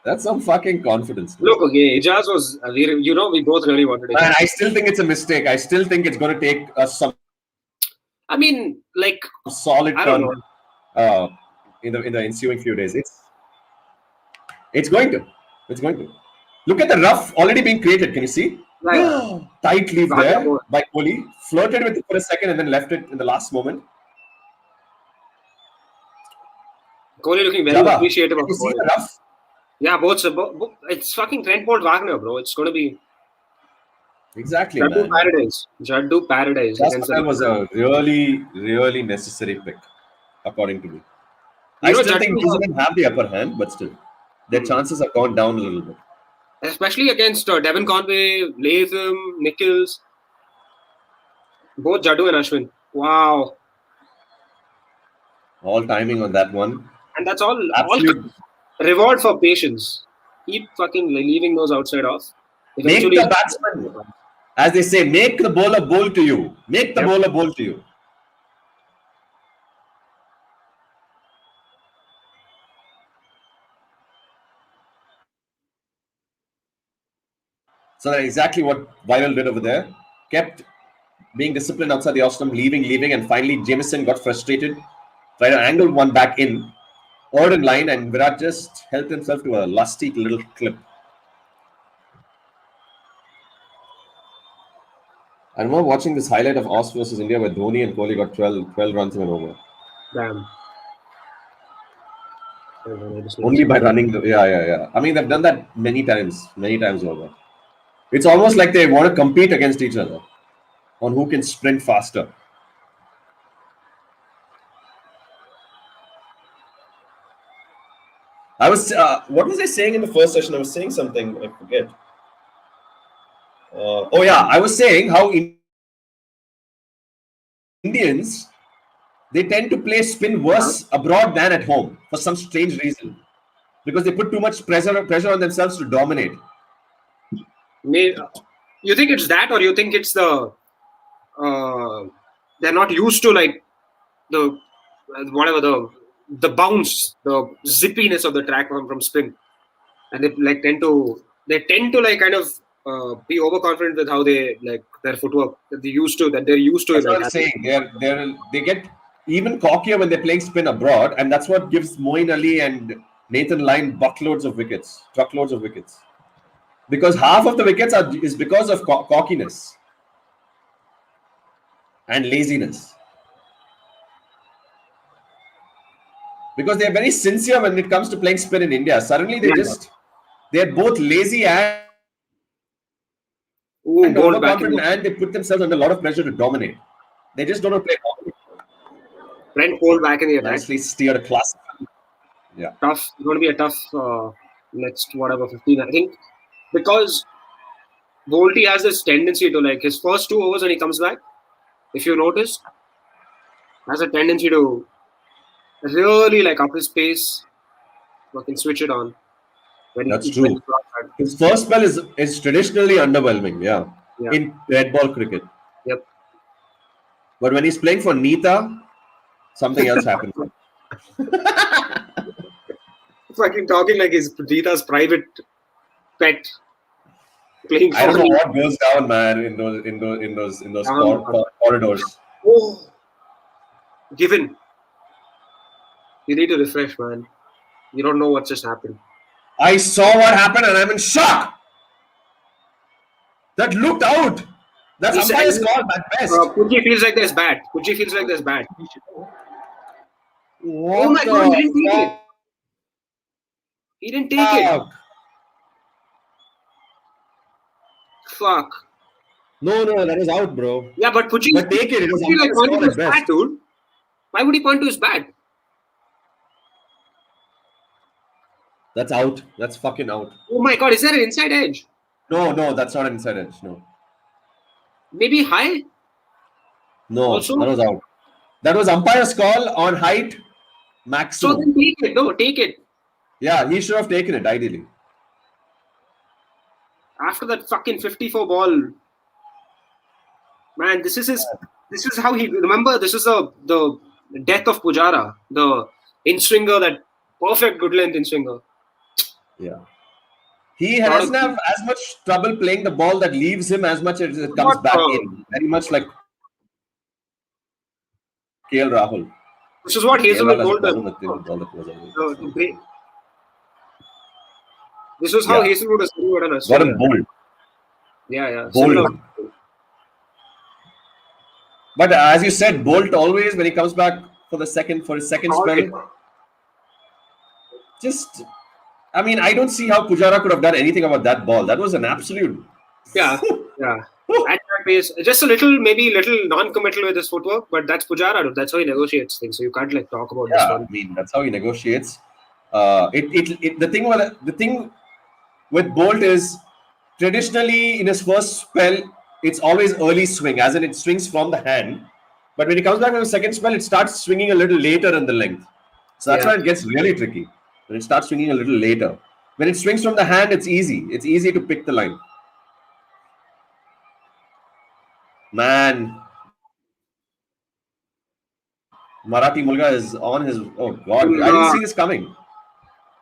That's some fucking confidence. Man. Look, okay, Ijaz was, we both really wanted it. And I still think it's a mistake. I still think it's going to take us some. I mean, like solid turn in the ensuing few days. It's going to. Look at the rough already being created. Can you see? Right. Tight leave there by Kohli. Flirted with it for a second and then left it in the last moment. Kohli looking very appreciative of the Kohli. Rough? Yeah, both. It's fucking Trent Bolt Wagner, bro. It's going to be. Exactly. Jaddu Paradise. That was a really, really necessary pick. according to me. You I know, still think New Judge, Zealand have the upper hand, but still, their chances have gone down a little bit. especially against Devon Conway, Latham, Nichols, both Jaddu and Ashwin. Wow. All timing on that one. And that's all Absolute. reward for patience. Keep fucking leaving those outside off. Make Eventually, the batsman, as they say, make the bowler bowl to you. Make the bowler bowl to you. So that's exactly what Viral did over there. Kept being disciplined outside the off stump, leaving, and finally Jameson got frustrated, tried to angle one back in, ordered in line, and Virat just helped himself to a lusty little clip. I remember watching this highlight of Aus versus India where Dhoni and Kohli got 12 runs in an over. damn. Only by running. Yeah. I mean, they've done that many times over. It's almost like they want to compete against each other on who can sprint faster. I was, what was I saying in the first session? I was saying something, I forget. I was saying how Indians, they tend to play spin worse abroad than at home for some strange reason. Because they put too much pressure on themselves to dominate. You think it's that, or you think it's the they're not used to like the whatever the bounce, the zippiness of the track from spin, and they like tend to like kind of be overconfident with how they like their footwork that they're used to. That's what I'm saying. They get even cockier when they're playing spin abroad, and that's what gives Moeen Ali and Nathan Lyon truckloads of wickets. Because half of the wickets is because of cockiness and laziness. Because they're very sincere when it comes to playing spin in India. Suddenly they're both lazy and overconfident, and they put themselves under a lot of pressure to dominate. They just don't know play properly. Brent Cole back in the attack. Nicely steered a classic. Yeah. Tough. It's going to be a tough next 15. I think because Bolty has this tendency to like his first 2 overs when he comes back. If you notice, has a tendency to really like up his pace, fucking switch it on. That's true. His first spell is traditionally underwhelming, yeah, in red ball cricket. Yep. But when he's playing for Neeta, something else happens. Fucking talking like he's Neeta's private pet. Playing for I don't know what goes down, man, in those corridors. Oh, given. You need to refresh, man. You don't know what just happened. I saw what happened and I'm in shock. That looked out. That's umpire's call at best. Puji feels like there's bad. What oh my god, he didn't take it. He didn't take it. Fuck. No, that was out, bro. Yeah, but Puji. But take it. It was like pointing to his bat, dude. Why would he point to his bat? That's out. That's fucking out. Oh my god, is that an inside edge? No, that's not an inside edge. No. Maybe high? No, also? That was out. That was umpire's call on height maximum. So then take it. No, take it. Yeah, he should have taken it, ideally. After that fucking 54 ball. Man, this is how he, remember, this is the death of Pujara. The in-swinger, that perfect good length in-swinger. Yeah. He doesn't have as much trouble playing the ball that leaves him as much as it comes back in. Very much like KL Rahul. This is what Hazelwood told them. This was how Hazelwood was doing it on us. What a bold. Yeah. Bold. But as you said, Bolt always, when he comes back for his second spell, I mean, I don't see how Pujara could have done anything about that ball. That was an absolute. Yeah. pace. Just a little, maybe little non-committal with his footwork, but that's Pujara. That's how he negotiates things. So you can't like talk about this Yeah, one. I mean that's how he negotiates. The thing with Bolt is traditionally in his first spell, it's always early swing, as in it swings from the hand. But when he comes back from the second spell, it starts swinging a little later in the length. So that's Yeah. why it gets really tricky. When it starts swinging a little later. When it swings from the hand, it's easy. It's easy to pick the line. Man, Marathi Mulga is on his. Oh God, I didn't see this coming.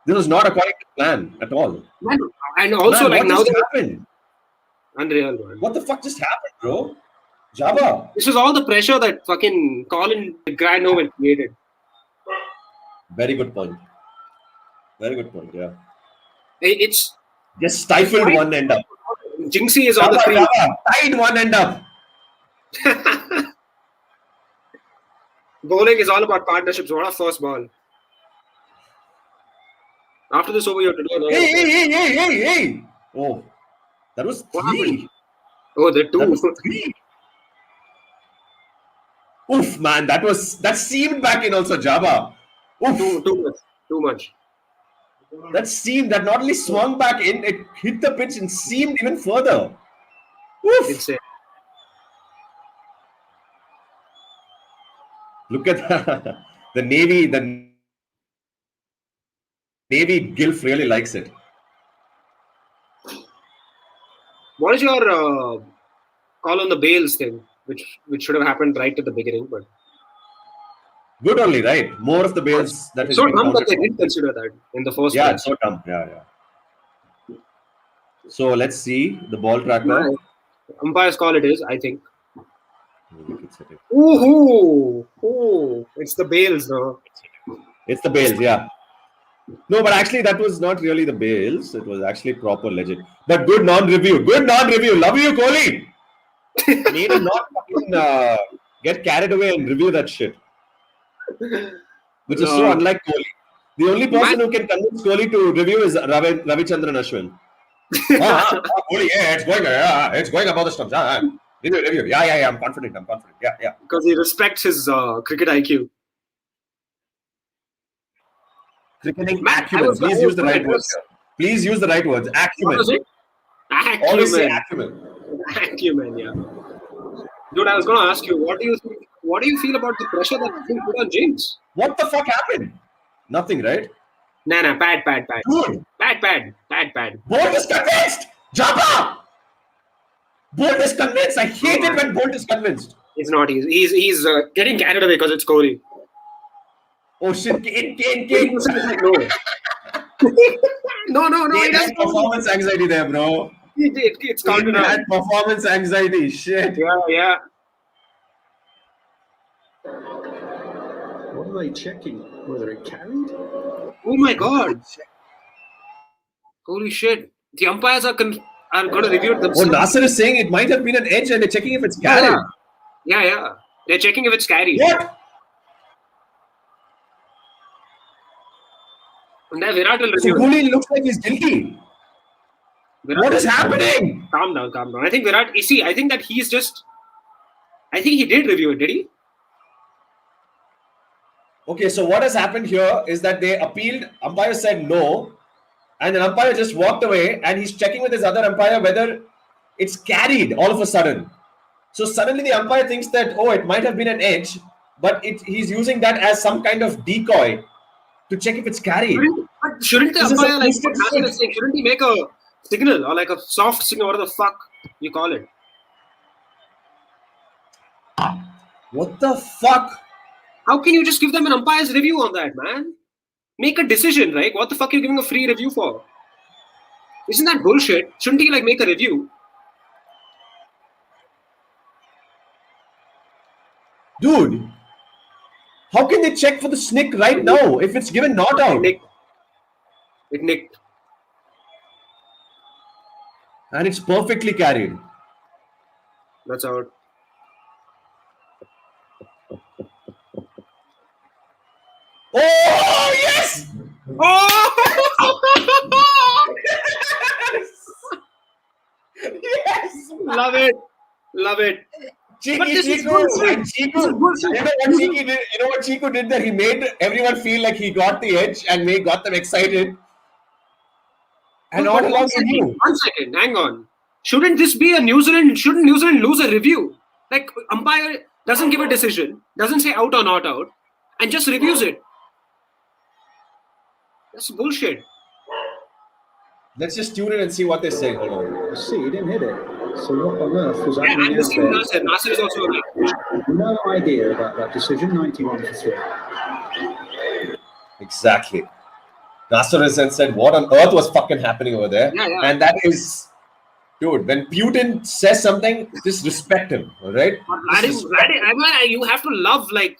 This was not according to plan at all. Man, and also Man, like what now just that happened? unreal, man. What the fuck just happened, bro? Jabba. This was all the pressure that fucking Colin Grandhoven created. Very good point. Very good point. Yeah. It's Just stifled one end up. Jinxie is on the Jabba, crease. Jabba, tied one end up. Bowling is all about partnerships. What a first ball. After this over, you have to do another. Hey. Oh, that was What three. happened? Oh, the That was two. three. Oof, man, that seamed back in also, Jabba. Oof. Too much. That seamed, that not only swung back in, it hit the pitch and seamed even further. Oof. Insane. Look at the Navy. The Navy Gilf really likes it. What is your call on the Bales thing, which should have happened right at the beginning, but Good only, right? More of the bales that has so been dumb that counted they for. didn't consider that in the first Yeah, place. it's so dumb. Yeah. So let's see the ball tracker. Nice. Umpire's call it is, I think. Wicket setting. Ooh, it's the Bales, though. It's the bales, yeah. No, but actually that was not really the bales. It was actually proper legit. But good non-review. Love you, Kohli. Need to not fucking get carried away and review that shit. Which is so unlike Kohli. The only person who can convince Kohli to review is Ravichandran Ashwin. Kohli, it's going above the stumps. Review. Yeah. I'm confident. Yeah. Because he respects his cricket IQ. Cricketing Man, acumen. Please use the right words. Please use the right words. What was Acumen. it? Always say acumen. Acumen, yeah. Dude, I was going to ask you, what do you feel about the pressure that's being put on James? What the fuck happened? Nothing, right? Nah, bad. Dude. Bad. Bolt is convinced! Jabba! Bolt is convinced. I hate it when Bolt is convinced. It's not. He's getting carried away because it's Kohli. Oh shit, Kane. No. No, He he had doesn't. performance anxiety there, bro. It's He counted out. had performance anxiety. Shit. Yeah. What are they checking? Whether it carried? Oh my god. Holy shit. The umpires are going to review it Oh, themselves. Nasser is saying it might have been an edge and they're checking if it's carried. Yeah. They're checking if it's carried. What? And then Virat will So review it. Kohli looks like he's guilty. What is happening? Calm down. I think Virat, I think that I think he did review it, did he? Okay, so what has happened here is that they appealed, umpire said no, and the umpire just walked away and he's checking with his other umpire whether it's carried all of a sudden. So suddenly the umpire thinks that, oh, it might have been an edge, but he's using that as some kind of decoy to check if it's carried. Shouldn't the This is umpire, a like, twisted shit. shouldn't he make a signal or like a soft signal, whatever the fuck you call it? What the fuck? How can you just give them an umpire's review on that, man? Make a decision, right? What the fuck are you giving a free review for? Isn't that bullshit? Shouldn't he like make a review? Dude, how can they check for the snick right now if it's given not out? It nicked. And it's perfectly carried. That's out. Oh, yes! Oh! Yes! Love it. Love it. Cheeky But this is Chico, bullshit. and Chico, This is bullshit. you know what Cheeky did? You know what Chico did there? He made everyone feel like he got the edge and got them excited. And all But along he knew. 1 second, hang on. Shouldn't this be a New Zealand? Shouldn't New Zealand lose a review? Like umpire doesn't give a decision, doesn't say out or not out, and just reviews it. That's bullshit. Let's just tune in and see what they say. Hold on. See, he didn't hit it. So what on earth was Yeah, happening and out this thing there? Nasser. Nasser is also like, No idea about that decision. 91 for 3. Exactly. Nasser has said, what on earth was fucking happening over there? Yeah. And that is, dude, when Putin says something, just respect him, all right? you have to love like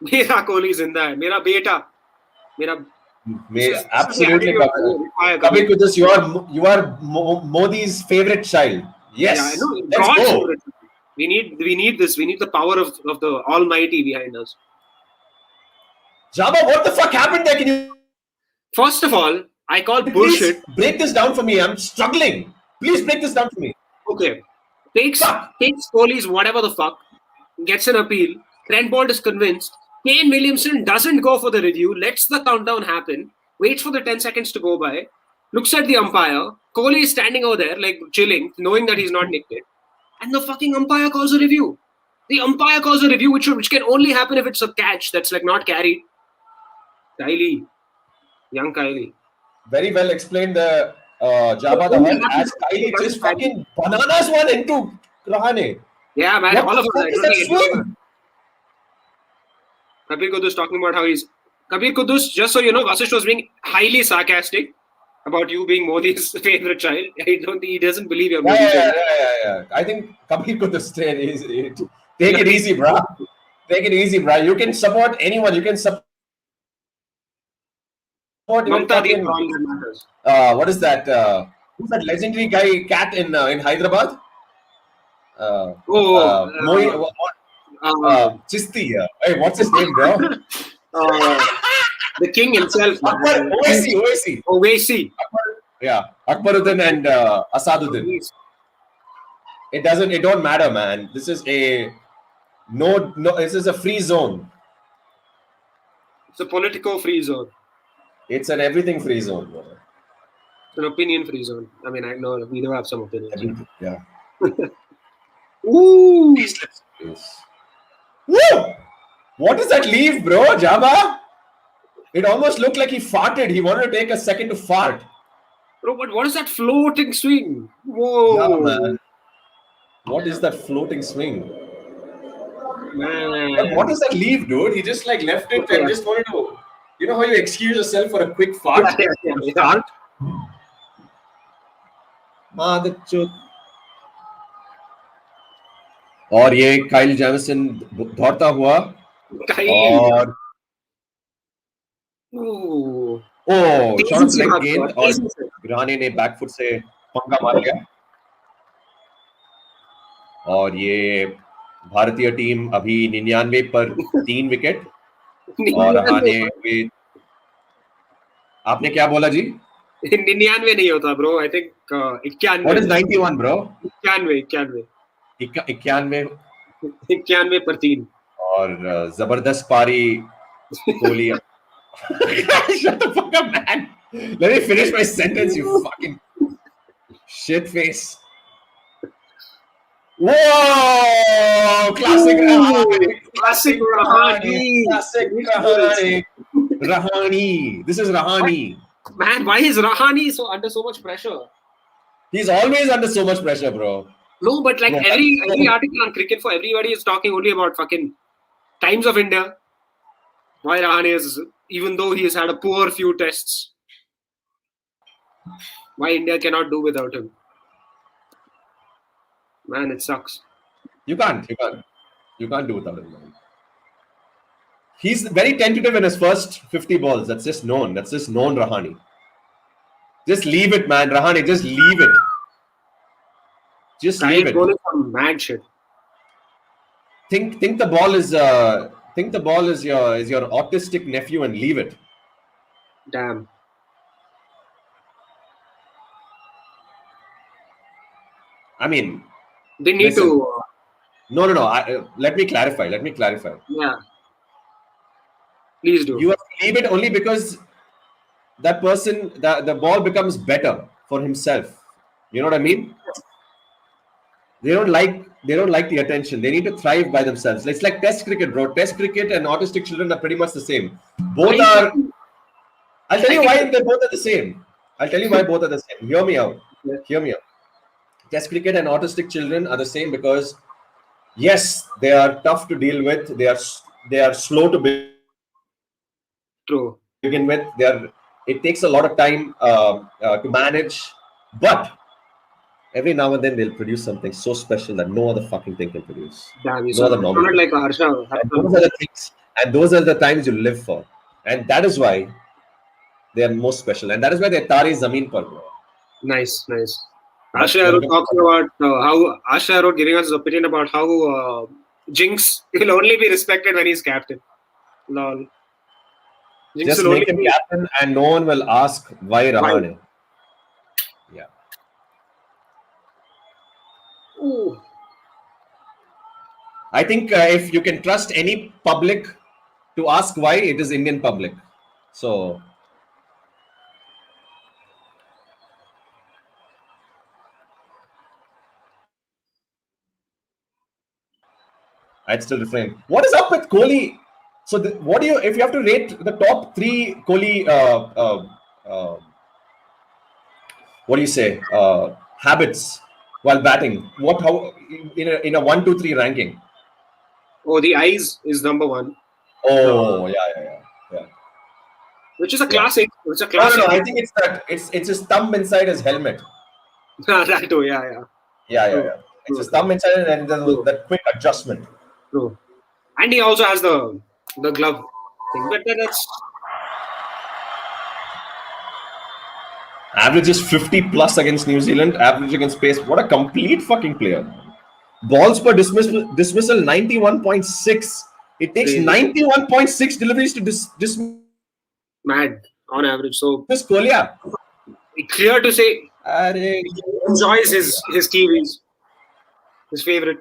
Mera Kohli's in that. Mera beta. Mera. Absolutely. Kabir Kudus, you are Modi's favorite child. Yes. Yeah, I know. Let's God's go. favorite. We need this. We need the power of the Almighty behind us. Jabba, what the fuck happened there? Can you First of all, I call please bullshit. break this down for me? I'm struggling. Please break this down for me. Okay. Takes Kohli's whatever the fuck, gets an appeal. Trent Bolt is convinced. Kane Williamson doesn't go for the review, lets the countdown happen, waits for the 10 seconds to go by, looks at the umpire. Kohli is standing over there, like chilling, knowing that he's not nicked it. And the fucking umpire calls a review. The umpire calls a review, which can only happen if it's a catch that's like not carried. Kylie. Young Kylie. Very well explained the Jabba the Hutt as Kylie just fucking bananas one into Rahane. Yeah, man. What all of the fuck us. is that swing? Kabir Kudus talking about how he's Kabir Kudus. Just so you know, Vasisht was being highly sarcastic about you being Modi's favorite child. I don't think he doesn't believe you're Modi's favorite. Yeah. I think Kabir Kudus take it easy, bro. Take it easy, bro. You can support anyone. You can support even fucking, what is that? Who's that legendary guy cat in Hyderabad? Chisti. Hey, what's his name, bro? The king himself. Owaisi. Yeah, Akbaruddin and Asaduddin. It don't matter, man. This is a this is a free zone. It's a political free zone. It's an everything free zone, bro. It's an opinion free zone. I mean, I know we do have some opinions. Yeah. Ooh. Woo! What does that leave, bro, Jabba? It almost looked like he farted. He wanted to take a second to fart. Bro, but what is that floating swing? Whoa. Yeah, man. What is that floating swing? Man. But what does that leave, dude? He just like left it and just wanted to. You know how you excuse yourself for a quick fart? Yeah. और ये Kyle Jamieson दौड़ता हुआ और shot leg गेंद और राणे ने back foot से पंगा मार लिया और ये भारतीय टीम अभी 99 पर 3 विकेट और राणे में आपने क्या बोला जी 99 नहीं होता bro I think 91 what is 91 bro 91 पर 3 और जबरदस्त पारी Kohli Shut the fuck up, man. Let me finish my sentence, you fucking shit face. Whoa! Classic Rahane. Classic Rahane. Classic Rahane. Rahane. This is Rahane. Man, why is Rahane under so much pressure? He's always under so much pressure, bro. No, but like every article on cricket for everybody is talking only about fucking times of India. Why Rahane is, even though he has had a poor few tests, why India cannot do without him. Man, it sucks. You can't do without him, man. He's very tentative in his first 50 balls. That's just known. Rahane. Just leave it, man. Rahane, just leave it. Just leave it. Going some mad shit. Think the ball is your autistic nephew and leave it. Damn. I mean, They need Listen. to. No. Let me clarify. Yeah. Please do. You have to leave it only because that person, the ball becomes better for himself. You know what I mean? They don't like the attention. They need to thrive by themselves. It's like Test cricket, bro. Test cricket and autistic children are pretty much the same. Both are. I'll tell you why they both are the same. Hear me out. Test cricket and autistic children are the same because yes, they are tough to deal with. They are slow to True. begin with. It takes a lot of time to manage, but every now and then they'll produce something so special that no other fucking thing can produce. Damn, you No other sound normal. like Harsha. And those are the things, and those are the times you live for, and that is why they are most special, and that is why they're Tare Zameen Par, bro. Nice. Asha wrote talking about how Asha wrote giving us his opinion about how Jinx will only be respected when he's captain. Lol. Jinx Just will make him captain, and no one will ask why Rahane. Yeah. Ooh. I think if you can trust any public to ask why, it is Indian public. So I'd still refrain. What is up with Kohli? So what do you, if you have to rate the top three Kohli, what do you say, habits while batting? How in a 1, 2, 3 ranking? Oh, the eyes is number one. Oh, yeah. Which is a classic. It's a classic. No. I think it's that. It's his thumb inside his helmet. That too, yeah. Yeah. It's his thumb inside and then that quick adjustment. True. And he also has the glove thing. But that's Average is 50 plus against New Zealand. Average against pace. What a complete fucking player. Balls per dismissal 91.6. It takes 91.6 deliveries to dismiss. mad on average. So This Kohli. clear to say he enjoys his Kiwis. His favorite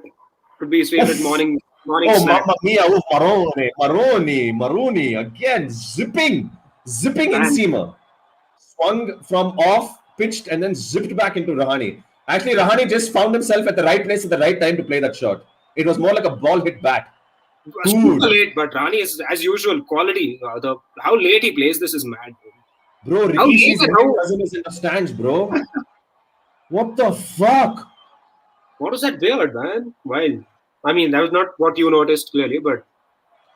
could be his favorite morning snack. Mamma mia! Maroni again, zipping in seamer. Swung from off, pitched, and then zipped back into Rahane. Actually, Rahane just found himself at the right place at the right time to play that shot. It was more like a ball hit bat. Super late, but Rani is as usual quality. How late he plays this is mad. Bro, Rikishi's cousin is in the stands, bro. What the fuck? What was that beard, man? Wild. I mean, that was not what you noticed clearly, but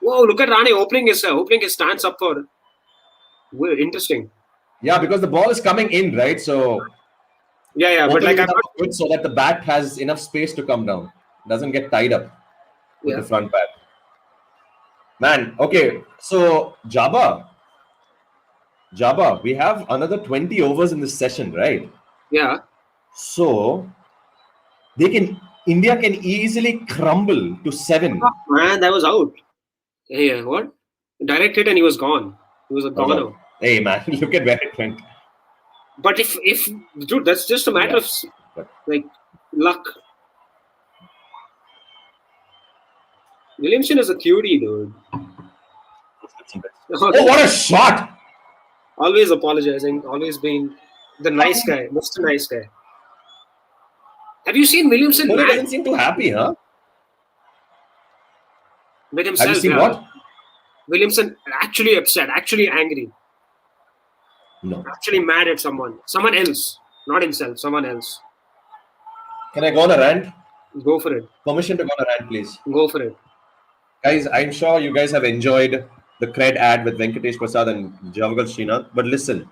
whoa! Look at Rani opening his stance up for. Well, interesting. Yeah, because the ball is coming in, right? So yeah, but like so that the bat has enough space to come down, doesn't get tied up with the front bat. Man, okay. So Jabba, we have another 20 overs in this session, right? Yeah. So India can easily crumble to 7. Oh, man, that was out. Hey, what? Direct hit and he was gone. He was a goner. Hey man, look at where it went. But if dude, that's just a matter of like luck. Williamson is a cutie, dude. Oh, what a shot! Always apologizing, always being the nice guy, Mr. Nice Guy. Have you seen Williamson? He doesn't seem too happy, huh? With himself. Have you seen what? Williamson actually upset, actually angry. No. Actually mad at someone else, not himself, someone else. Can I go on a rant? Go for it. Permission to go on a rant, please. Go for it. Guys, I'm sure you guys have enjoyed the cred ad with Venkatesh Prasad and Javagal Srinath, but listen.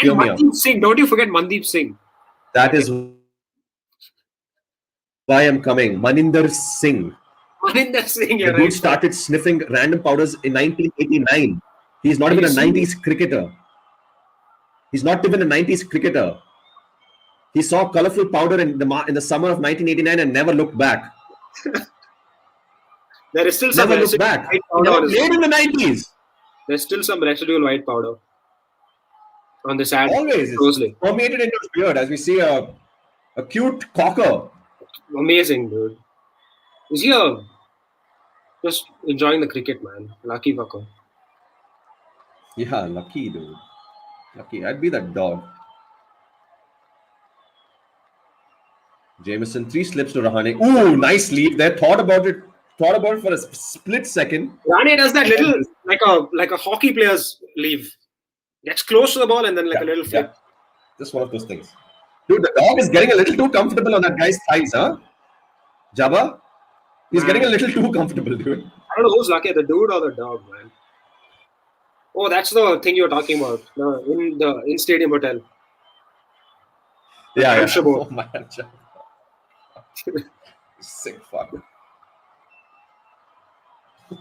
And Mandeep Singh, don't you forget Mandeep Singh. That is why I'm coming. Maninder Singh. Maninder Singh, the dude started sniffing random powders in 1989. He's not even a 90s cricketer. He's not even a 90s cricketer. He saw colorful powder in the summer of 1989 and never looked back. There is still some residual white powder. Played in the 90s. There's still some residual white powder on this ad. Always. It's permeated into his beard as we see a cute cocker amazing, dude. Is he just enjoying the cricket, man? Lucky fucker. Yeah, lucky dude. Lucky. I'd be that dog. Jameson, 3 slips to Rahane. Ooh, nice lead there. Thought about it. Thought about it for a split second. Rane does that little like a hockey player's leave. Gets close to the ball and then a little flip. Just one of those things. Dude, the dog is getting a little too comfortable on that guy's thighs, huh? Jabba? He's getting a little too comfortable, dude. I don't know who's lucky, the dude or the dog, man. Oh, that's the thing you're talking about. In Stadium Hotel. Yeah, I'm sure. Oh, man. Sick fuck.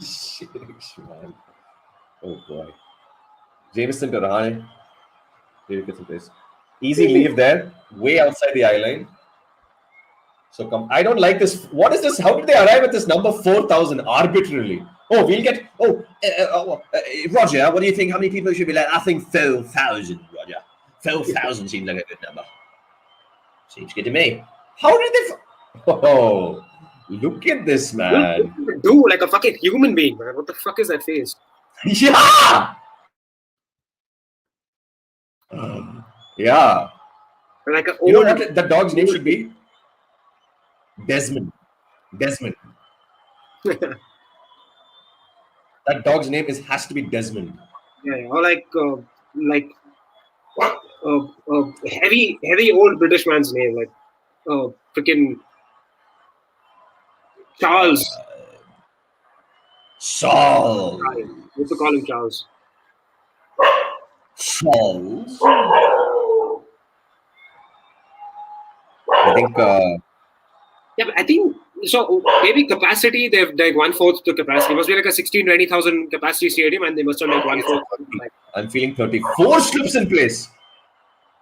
Shit, man. Oh, boy. Jameson to Rahane. David gets in place. Easy leave there. Way outside the eye line. So come. I don't like this. What is this? How did they arrive at this number 4,000 arbitrarily? Oh, we'll get. Roger, what do you think? How many people should be like? I think 4,000, Roger. 4,000 seems like a good number. Seems good to me. How did they? Oh, look at this, man. Dude, like a fucking human being, man. What the fuck is that face? Yeah. Yeah. Like a You know what the dog's name should be? Desmond. That dog's name has to be Desmond. Yeah, or heavy old British man's name, like freaking Charles. Saul. I used to call him Charles. Charles. I think. Yeah, but I think so. Maybe capacity, they've like 1/4 the capacity. It must be like a 16,000-20,000 capacity stadium, and they must have like 1/4. I'm feeling 34 slips in place.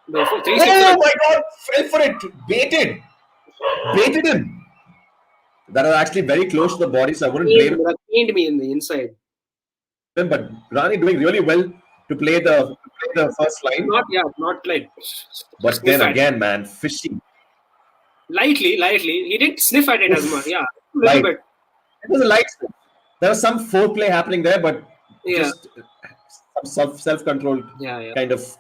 No, 3 Oh my god! Fell for it. Baited him. That was actually very close to the body, so I wouldn't blame him. That pained me in the inside. But Rani doing really well to play the first line. Not like. But then again, man, fishing. Lightly. He didn't sniff at it as much. Yeah, a little bit. It was a light sniff. There was some foreplay happening there, but just some self-controlled kind of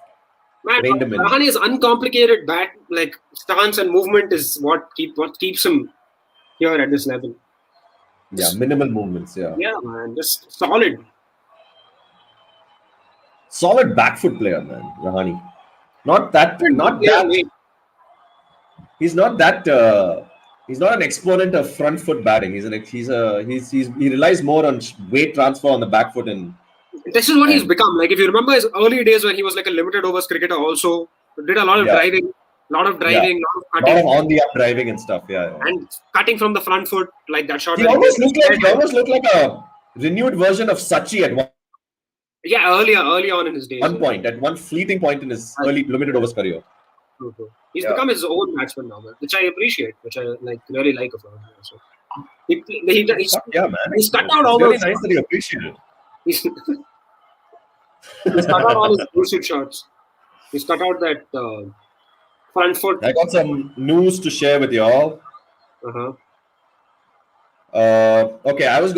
reined him in. Rahani's uncomplicated bat like stance and movement is what keeps him here at this level. Yeah, minimal movements. Yeah. Yeah, man, just solid. Solid back foot player, man. Rahane. Not that. He's not that. He's not an exponent of front foot batting. He relies more on weight transfer on the back foot and. This is what he's become. Like if you remember his early days when he was like a limited overs cricketer, also did a lot of driving, lot of cutting, on the up driving and stuff. Yeah. And cutting from the front foot like that shot. He almost looked like a renewed version of Sachi at one. Yeah, early on in his days. At one fleeting point in his early limited overs career. Mm-hmm. He's become his own batsman now, man, which I appreciate, which I really like of him. So he's cut out all really those. Nice that you appreciate it. He's cut out all his bullshit shots. He's cut out that front foot. I got some news to share with y'all. Okay, I was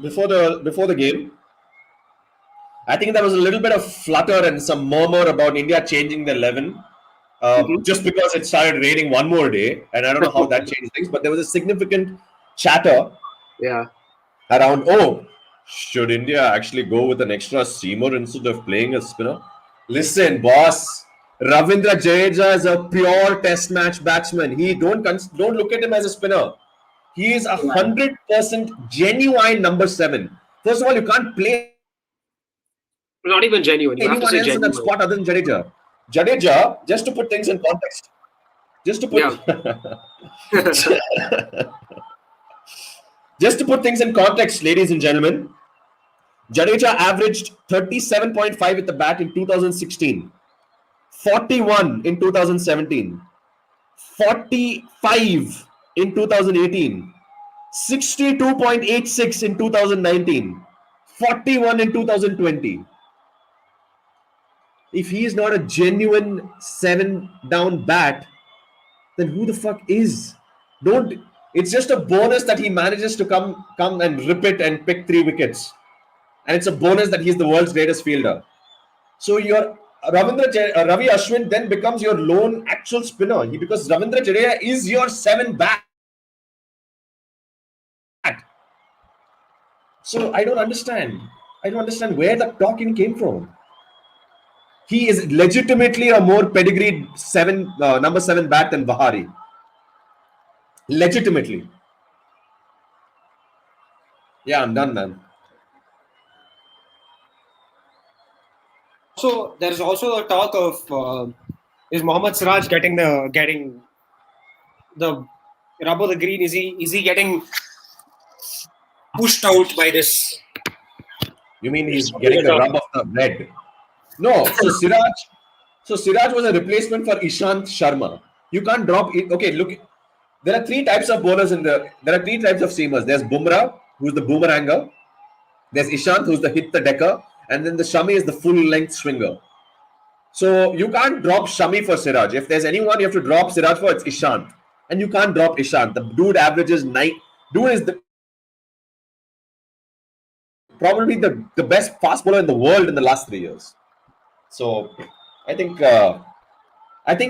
before the game. I think there was a little bit of flutter and some murmur about India changing the 11 just because it started raining one more day, and I don't know how that changed things, but there was a significant chatter around, should India actually go with an extra seamer instead of playing a spinner? Listen, boss, Ravindra Jadeja is a pure test match batsman. Don't look at him as a spinner. He is 100% genuine number 7. First of all, you can't play not even genuine. You anyone have to say else in that genuine. spot other than Jadeja. Jadeja, just to put things in context. Just to put things in context, ladies and gentlemen, Jadeja averaged 37.5 with the bat in 2016, 41 in 2017, 45 in 2018, 62.86 in 2019, 41 in 2020. If he is not a genuine 7-down bat, then who the fuck is? Don't. It's just a bonus that he manages to come and rip it and pick 3 wickets, and it's a bonus that he's the world's greatest fielder. So your Ravi Ashwin then becomes your lone actual spinner. Because Ravindra Jadeja is your 7 bat. So I don't understand. Where the talking came from. He is legitimately a more pedigreed number 7 bat than Bahari. Legitimately. Yeah, I'm done, man. So there is also a talk of is Mohammad Siraj getting the rub of the green? Is he getting pushed out by this? You mean he's getting the rub of the red? No. So Siraj was a replacement for Ishant Sharma. You can't drop it. Okay, look. There are 3 types of bowlers there are 3 types of seamers. There's Bumrah, who's the boomeranger. There's Ishant, who's the hit the decker, and then the Shami is the full length swinger. So you can't drop Shami for Siraj. If there's anyone you have to drop Siraj for, it's Ishant. And you can't drop Ishant. The dude averages 9. Dude is probably the best fast bowler in the world in the last 3 years. So I think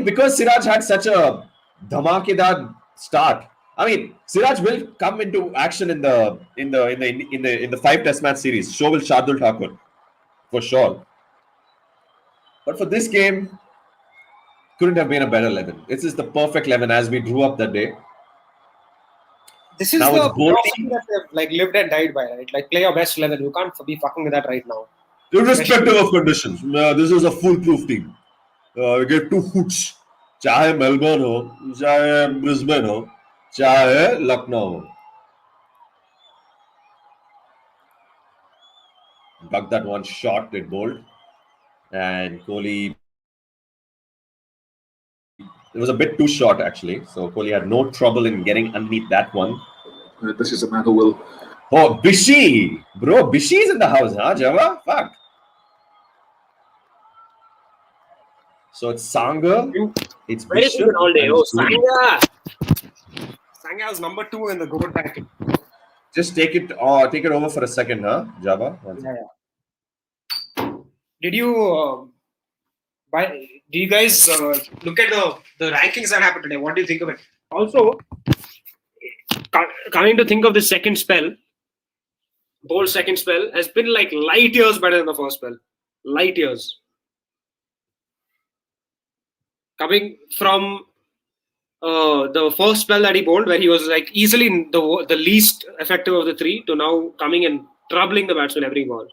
because Siraj had such a dhamakedar start. I mean, Siraj will come into action in the 5 Test match series. So will Shardul Thakur, for sure. But for this game, couldn't have been a better 11. This is the perfect 11 as we drew up that day. This is now the philosophy that they've like lived and died by, right? Like play your best 11. You can't be fucking with that right now. Irrespective of conditions, this is a foolproof team. We get 2 hoots. Chahe Melbourne ho, chahe Brisbane ho, chahe Lucknow ho. Got that one shot, it bowled. And Kohli, it was a bit too short actually. So Kohli had no trouble in getting underneath that one. This is a man who will. Oh, Bishi! Bro, Bishi is in the house, huh, Java? Fuck. So it's Sangha, it's Bishop, all day. Oh, Sangha! Sangha was number 2 in the gold packet. Just take it over for a second, huh, Java? Yeah. Did you guys look at the rankings that happened today? What do you think of it? Also, coming to think of the second spell, bold second spell has been like light years better than the first spell. Light years. Coming from the first spell that he bowled, where he was like easily the least effective of the 3, to now coming and troubling the batsman every ball.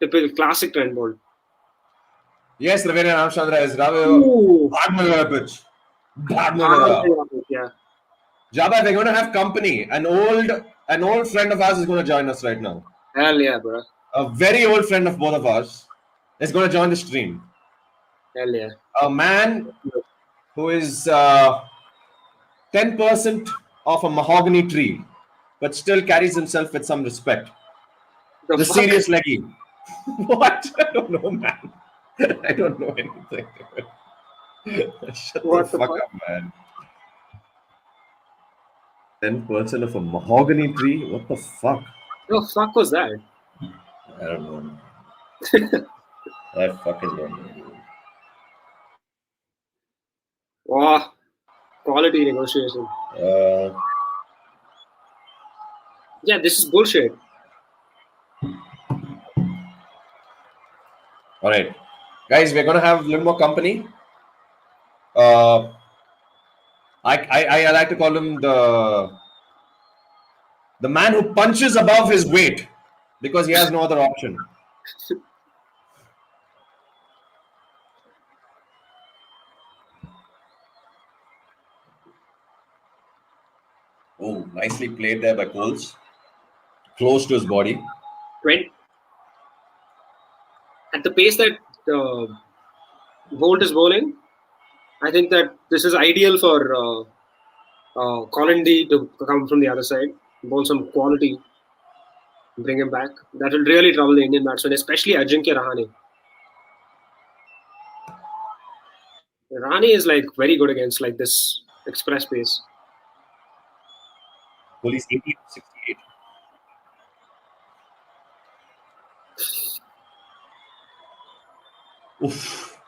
Typical classic trend ball. Yes, Ravina Ramchandra is bad pitch. Yeah. Jabba, we're going to have company. An old friend of ours is going to join us right now. Hell yeah, bro. A very old friend of both of ours is going to join the stream. Hell yeah. A man who is 10% of a mahogany tree, but still carries himself with some respect. The serious leggy. What? I don't know, man. I don't know anything. Shut the fuck up, man. 10% of a mahogany tree? What the fuck? The fuck was that? I don't know. I fucking don't know. Wow. Quality negotiation. Yeah, this is bullshit. All right. Guys, we're going to have a little more company. I like to call him the man who punches above his weight because he has no other option. Oh, nicely played there by Coles. Close to his body. At the pace that Bolt is bowling, I think that this is ideal for Colin D to come from the other side, bowl some quality, bring him back. That will really trouble the Indian batsman, especially Ajinkya Rahane. Rahane is like very good against like this express pace. Kohli's 80-68. Oof.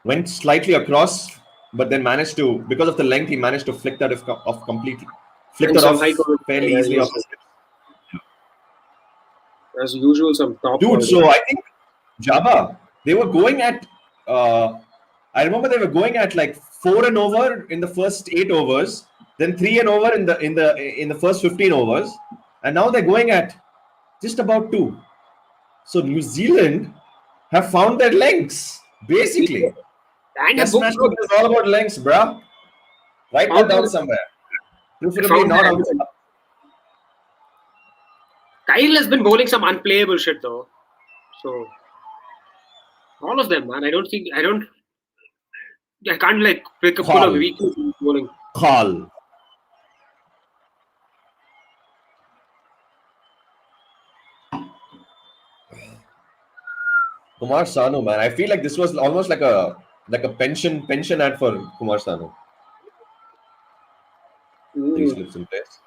Went slightly across, but then managed to, because of the length, he managed to flick that off completely. Flicked And that some off high quality, fairly easily off his hips. as usual, some top Dude, quality. so I think Jabba, they were going at, I remember they were going at like 4 and over in the first 8 overs, then 3 and over in the first 15 overs, and now they're going at just about 2. So New Zealand have found their lengths, basically. And a Test book match cricket is all about lengths, bruh. Write that down somewhere. Preferably found not that. on the Kyle has been bowling some unplayable shit though. So all of them, man. I can't like pull a call. weakness in bowling. Call. Kumar Sanu, man. I feel like this was almost like a pension ad for Kumar Sanu. 3 slips in place.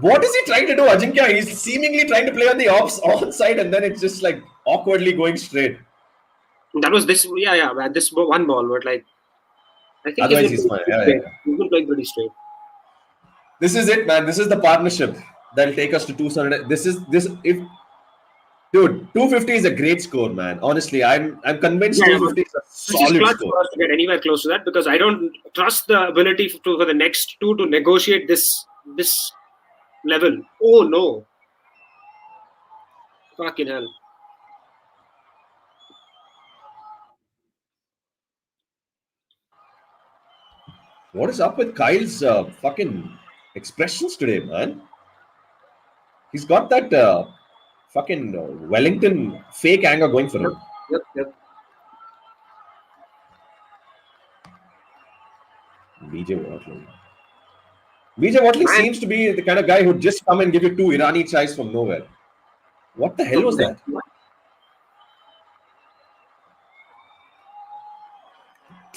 What is he trying to do, Ajinkya? He's seemingly trying to play on the onside, and then it's just like awkwardly going straight. That was this, man, this one ball, but like, I think Otherwise, he's fine. Yeah. He's been playing pretty straight. This is it, man. This is the partnership that'll take us to 200. Dude, 250 is a great score, man. Honestly, I'm convinced 250 is a Which is solid clutch score. for us to get anywhere close to that, because I don't trust the ability for the next two to negotiate this level. Oh no. Fucking hell. What is up with Kyle's fucking expressions today, man? He's got that fucking Wellington fake anger going for him. Yep. BJ Watley Man. seems to be the kind of guy who'd just come and give you 2 Irani chais from nowhere. What the hell was that?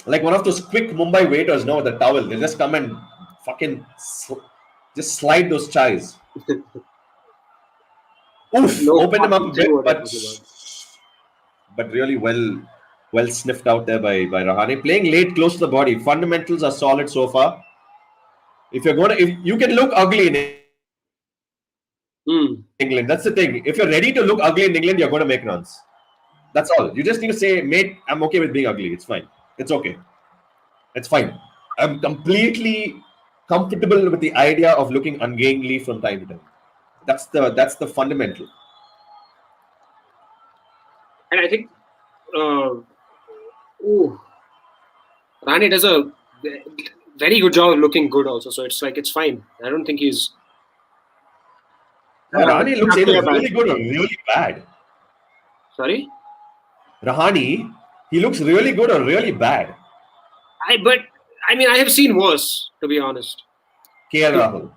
Like one of those quick Mumbai waiters, no, with the towel. They just come and fucking just slide those chais. Oof! No, opened him up a bit, what but I'm talking about. really well sniffed out there by Rahane. Playing late, close to the body. Fundamentals are solid so far. If you can look ugly in England, that's the thing. If you're ready to look ugly in England, you're going to make runs. That's all. You just need to say, mate, I'm okay with being ugly. It's fine. It's okay. It's fine. I'm completely comfortable with the idea of looking ungainly from time to time. That's the fundamental. And I think Rane does a very good job of looking good also. So it's like, it's fine. I don't think he's... Rahane looks either really good or really bad. Sorry? Rahane, he looks really good or really bad. I have seen worse, to be honest. KL Rahul.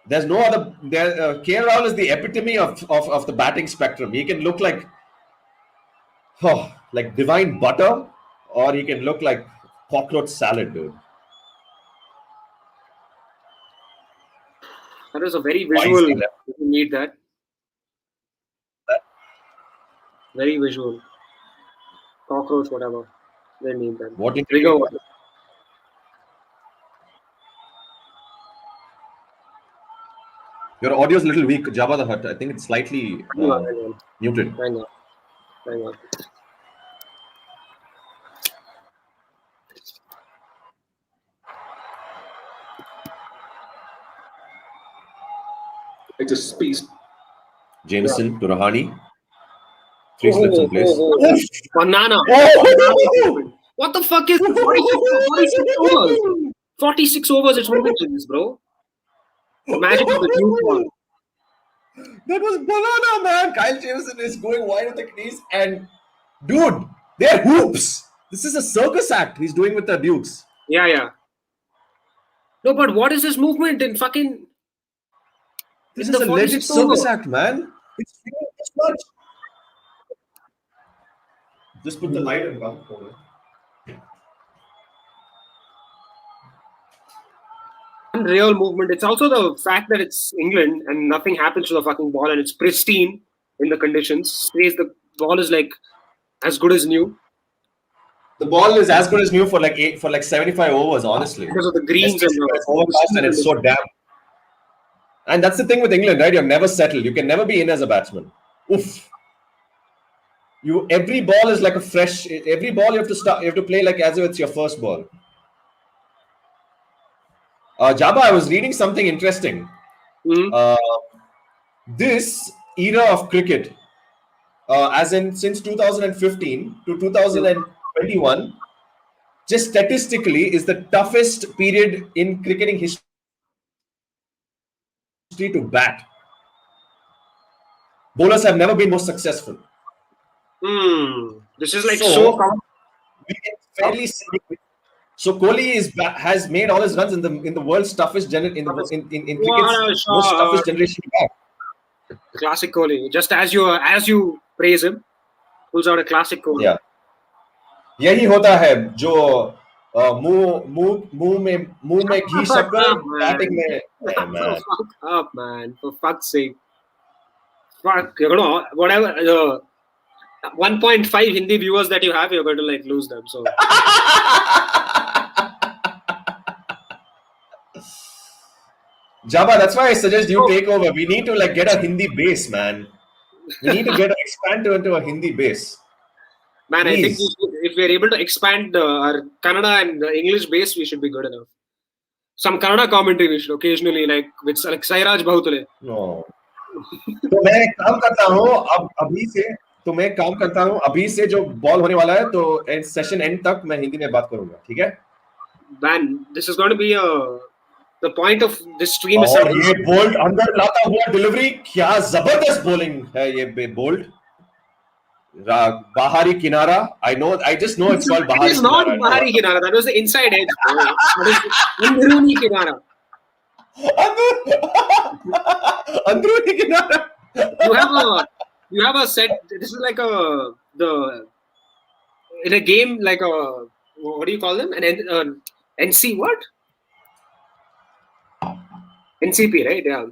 There's no other. KL Rahul is the epitome of the batting spectrum. He can look like divine butter, or he can look like cockroach salad, dude. That was a very visual. You need that. Very visual. Cockroach, whatever. They need that. What did Trigger. Your audio is a little weak, Jabba the Hutt. I think it's slightly muted. Hang on. It's a space. Jameson to Rahane. 3 slips in place. Banana. What the fuck is 46 overs? 46 overs, it's moments, bro. Magic of the Duke one. That was banana, man. Kyle Jameson is going wide with the knees, and dude, they're hoops. This is a circus act he's doing with the Dukes. Yeah. No, but what is this movement in fucking... This is a legit circus act, man. It's this much. Just put the light in one corner. real movement. It's also the fact that it's England and nothing happens to the fucking ball and it's pristine in the conditions. Says the ball is like as good as new The ball is as good as new for like 75 overs, honestly. because of the greens Especially when it's overcast and it's so damp. And that's the thing with England, right? You're never settled. You can never be in as a batsman. Oof. Every ball is like a fresh. Every ball you have to start. You have to play like as if it's your first ball. Jabba, I was reading something interesting. This era of cricket, as in since 2015 to 2021, just statistically is the toughest period in cricketing history to bat. Bowlers have never been more successful. This is like so we can fairly say. So Kohli has made all his runs in the world's toughest cricket's most toughest generation back. Classic Kohli. Just as you praise him, pulls out a classic Kohli. Yeah. यही होता है जो मुंह में घी शक्कर batting में Fuck up, man. For fuck's sake. Fuck, whatever 1.5 Hindi viewers that you have, you're going to like lose them. So Jabba, that's why I suggest you take over. We need to like get a Hindi base, man. We need to expand into a Hindi base. Man, Please. I think if we're able to expand our Kannada and the English base, we should be good enough. Some Kannada commentary we should occasionally like with like Sairaj Bahutule. No. तो मैं काम करता हूँ अभी से जो ball होने वाला है तो सेशन एंड तक मैं हिंदी में बात करूंगा, ठीक है? Man, this is going to be the point of this stream is. और ये बोल्ट अंदर लाता हुआ डिलीवरी, क्या जबरदस्त बॉलिंग है ये bolt. Bahari Kinara. I just know it's called Bahari Kinara. It is not Bahari Kinara. That was the inside edge. Andruni Kinara. Andruni Kinara. You have a set. This is like in a game like what do you call them? An NC what? NCP, right? Yeah.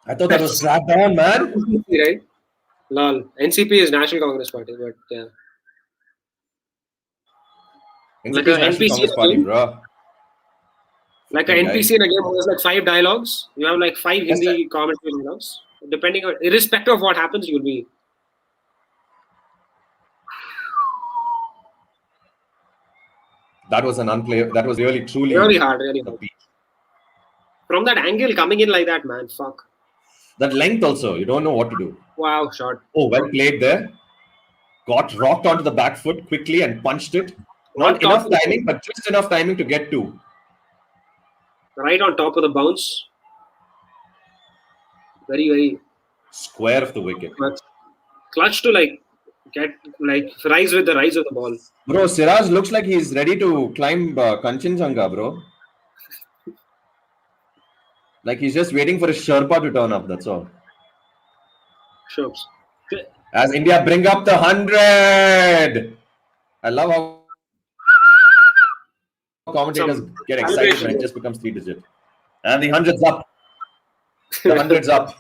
I thought that was slapped down, man. NCP, right? Lol. NCP is National Congress Party, but yeah. Like an NPC party, bro. Like an NPC in a game where there's like 5 dialogues. You have like 5 Hindi commentary dialogues. Depending on, irrespective of what happens, you'll be. That was an unplayable. That was really truly hard. From that angle, coming in like that, man, fuck. That length also, you don't know what to do. Wow, shot. Oh, well played there. Got rocked onto the back foot quickly and punched it. Not enough timing, but just enough timing to get to. Right on top of the bounce. Very, very square of the wicket. Clutch to like get like rise with the rise of the ball. Bro, Siraj looks like he's ready to climb Kanchenjunga, bro. Like he's just waiting for a Sherpa to turn up, that's all. Sure. As India bring up the 100. I love how commentators get excited when it just becomes 3-digit. And the 100's up. The 100's up.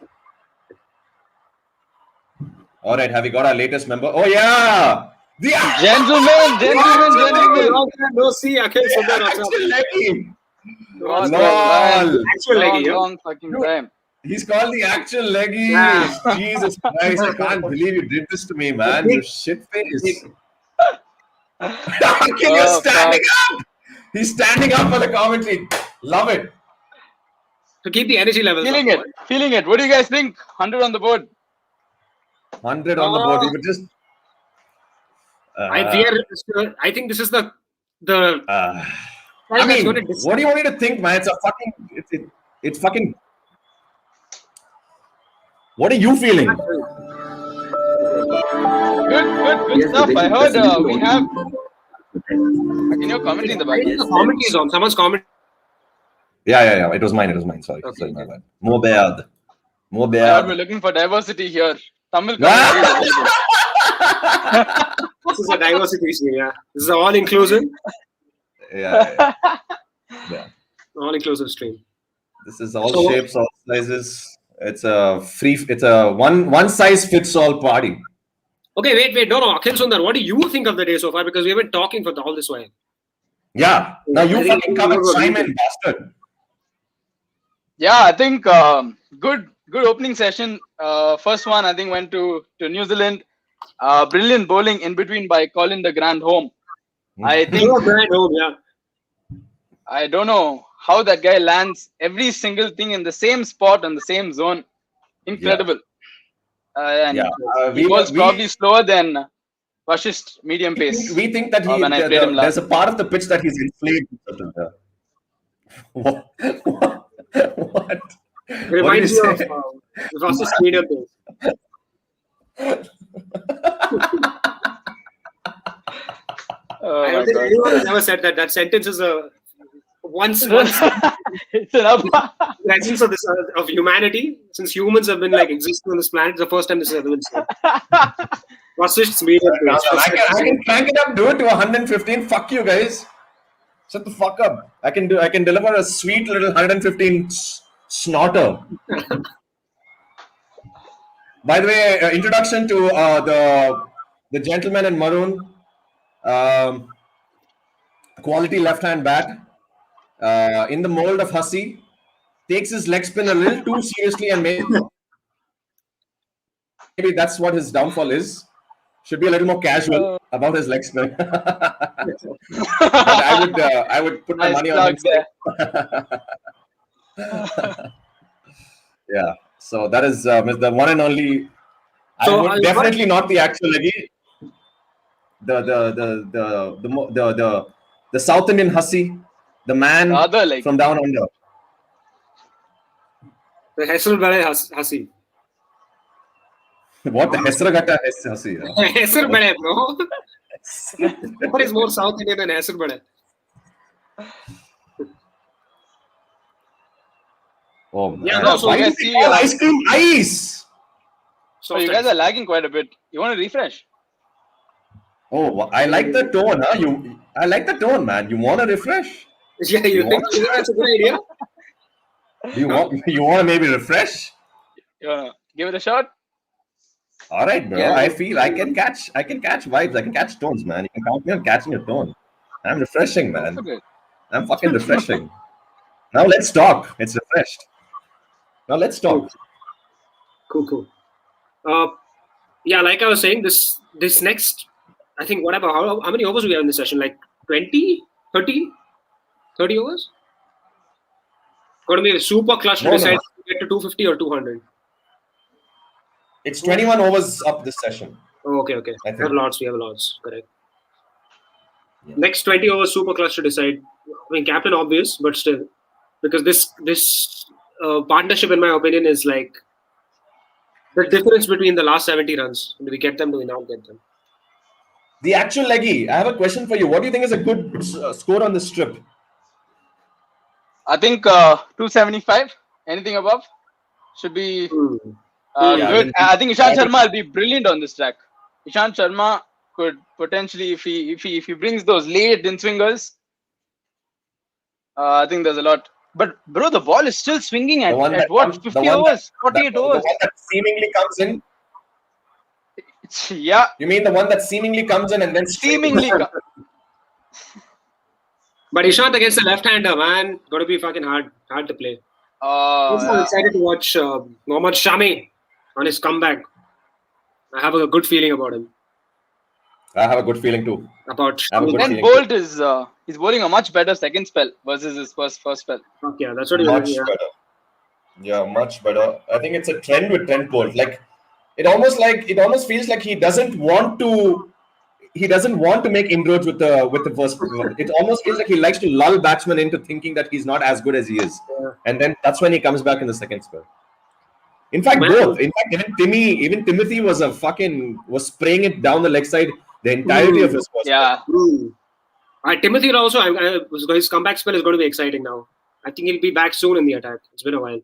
All right, have we got our latest member? Oh, yeah! The Gentlemen! No, see, Akhil Sundar. Actual leggy. Long fucking time. He's called the actual leggy. Jesus Christ, I can't believe you did this to me, man. You shit face. You're standing up. He's standing up for the commentary. Love it. To keep the energy levels Feeling it. What do you guys think? 100 on the board. 100 on the board. We were just. I think this is the. I mean, what do you want me to think, man? It's a fucking. It's fucking. What are you feeling? Good stuff. I heard we have. Can you comment in the back? The commentary is on. Someone's comment. Yeah. It was mine. Sorry. Okay. Sorry, my bad. More bad. We're looking for diversity here. Tamil commentary. This is a diversity stream, yeah. This is all inclusive. Yeah. Yeah. All inclusive stream. This is all So- shapes, all sizes. It's a one size fits all party. Okay, wait. No. Akhil Sundar, what do you think of the day so far? Because we've been talking for all this while. Yeah. Now you I think fucking come and you- chime in, bastard. Yeah, I think good opening session. First one I think went to New Zealand. Brilliant bowling in between by Colin the Grand Home. I think Oh, right, oh, yeah. I don't know how that guy lands every single thing in the same spot on the same zone. Incredible. And Yeah. he was probably slower than Vashist medium pace. We think that when I played him last. there's a part of the pitch that he's inflated. What? What? It reminds me of Vashist medium pace. Oh I my don't think God. anyone has ever said that. That sentence is a once It's enough. presence of this of humanity. Since humans have been like existing on this planet, it's the first time this has ever been said. Vashist's medium pace. I can crank it up, do it to 115. Fuck you guys. Shut the fuck up. I can deliver a sweet little 115 snorter. By the way, introduction to the gentleman in maroon. Quality left-hand bat. In the mold of Hussey. Takes his leg spin a little too seriously and maybe that's what his downfall is. Should be a little more casual about his leg spin. But I would put my Nice money on him. plug there. Yeah. So that is the one and only. So, I would definitely not the actual leggy. The South Indian Hussey, the man The other leg. from down under. The Hesel Bale Hasi. What the Hesragata Hussey? Hesel Bale, bro. What is more South Indian than Hesel Bale? Oh man. Yeah, no, so Why you do guys they see, call ice cream ice? Oh, you guys are lagging quite a bit. You want to refresh? Oh, I like the tone, huh? I like the tone, man. You want to refresh? Yeah, you think that's a good idea? You want to maybe refresh? You want to give it a shot? All right, bro. Yeah. I feel I can catch vibes. I can catch tones, man. You can count me on catching a tone. I'm refreshing, man. Okay. I'm fucking refreshing. Now let's talk. It's refreshed. Now let's talk. Cool. Yeah, like I was saying, this next, I think, whatever, how many overs do we have in this session? Like 20, 30? 30 overs? Going to be a super clutch to No. decide to get to 250 or 200. It's 21 overs up this session. Oh, okay. I We think. have lots, correct. Yeah. Next 20 overs, super clutch to decide. I mean, captain obvious, but still. Because this partnership, in my opinion, is like the difference between the last 70 runs. Do we get them? Do we not get them? The actual leggy. I have a question for you. What do you think is a good score on this strip? I think 275. Anything above should be Yeah, good. then- I think Ishant Sharma will be brilliant on this track. Ishant Sharma could potentially, if he brings those late in swingers, I think there's a lot. But bro, the ball is still swinging at what? 50 overs, 48 overs. The one that seemingly comes in. Yeah, You mean the one that seemingly comes in and then seemingly. But Ishant against the left-hander, man, got to be fucking hard to play. I'm excited to watch Mohammad Shami on his comeback. I have a good feeling about him. I have a good feeling too. About I have a Shami. good Then feeling. Bolt is he's bowling a much better second spell versus his first spell. Yeah, that's what he Much was. better. Yeah, much better. I think it's a trend with Trent Bolt. Like it almost feels like he doesn't want to make inroads with the first. It almost feels like he likes to lull batsmen into thinking that he's not as good as he is, Yeah. and then that's when he comes back in the second spell. In fact, Man. both. In fact, even Timothy was spraying it down the leg side the entirety of his first. Yeah, Timothy also, his comeback spell is going to be exciting now. I think he'll be back soon in the attack. It's been a while.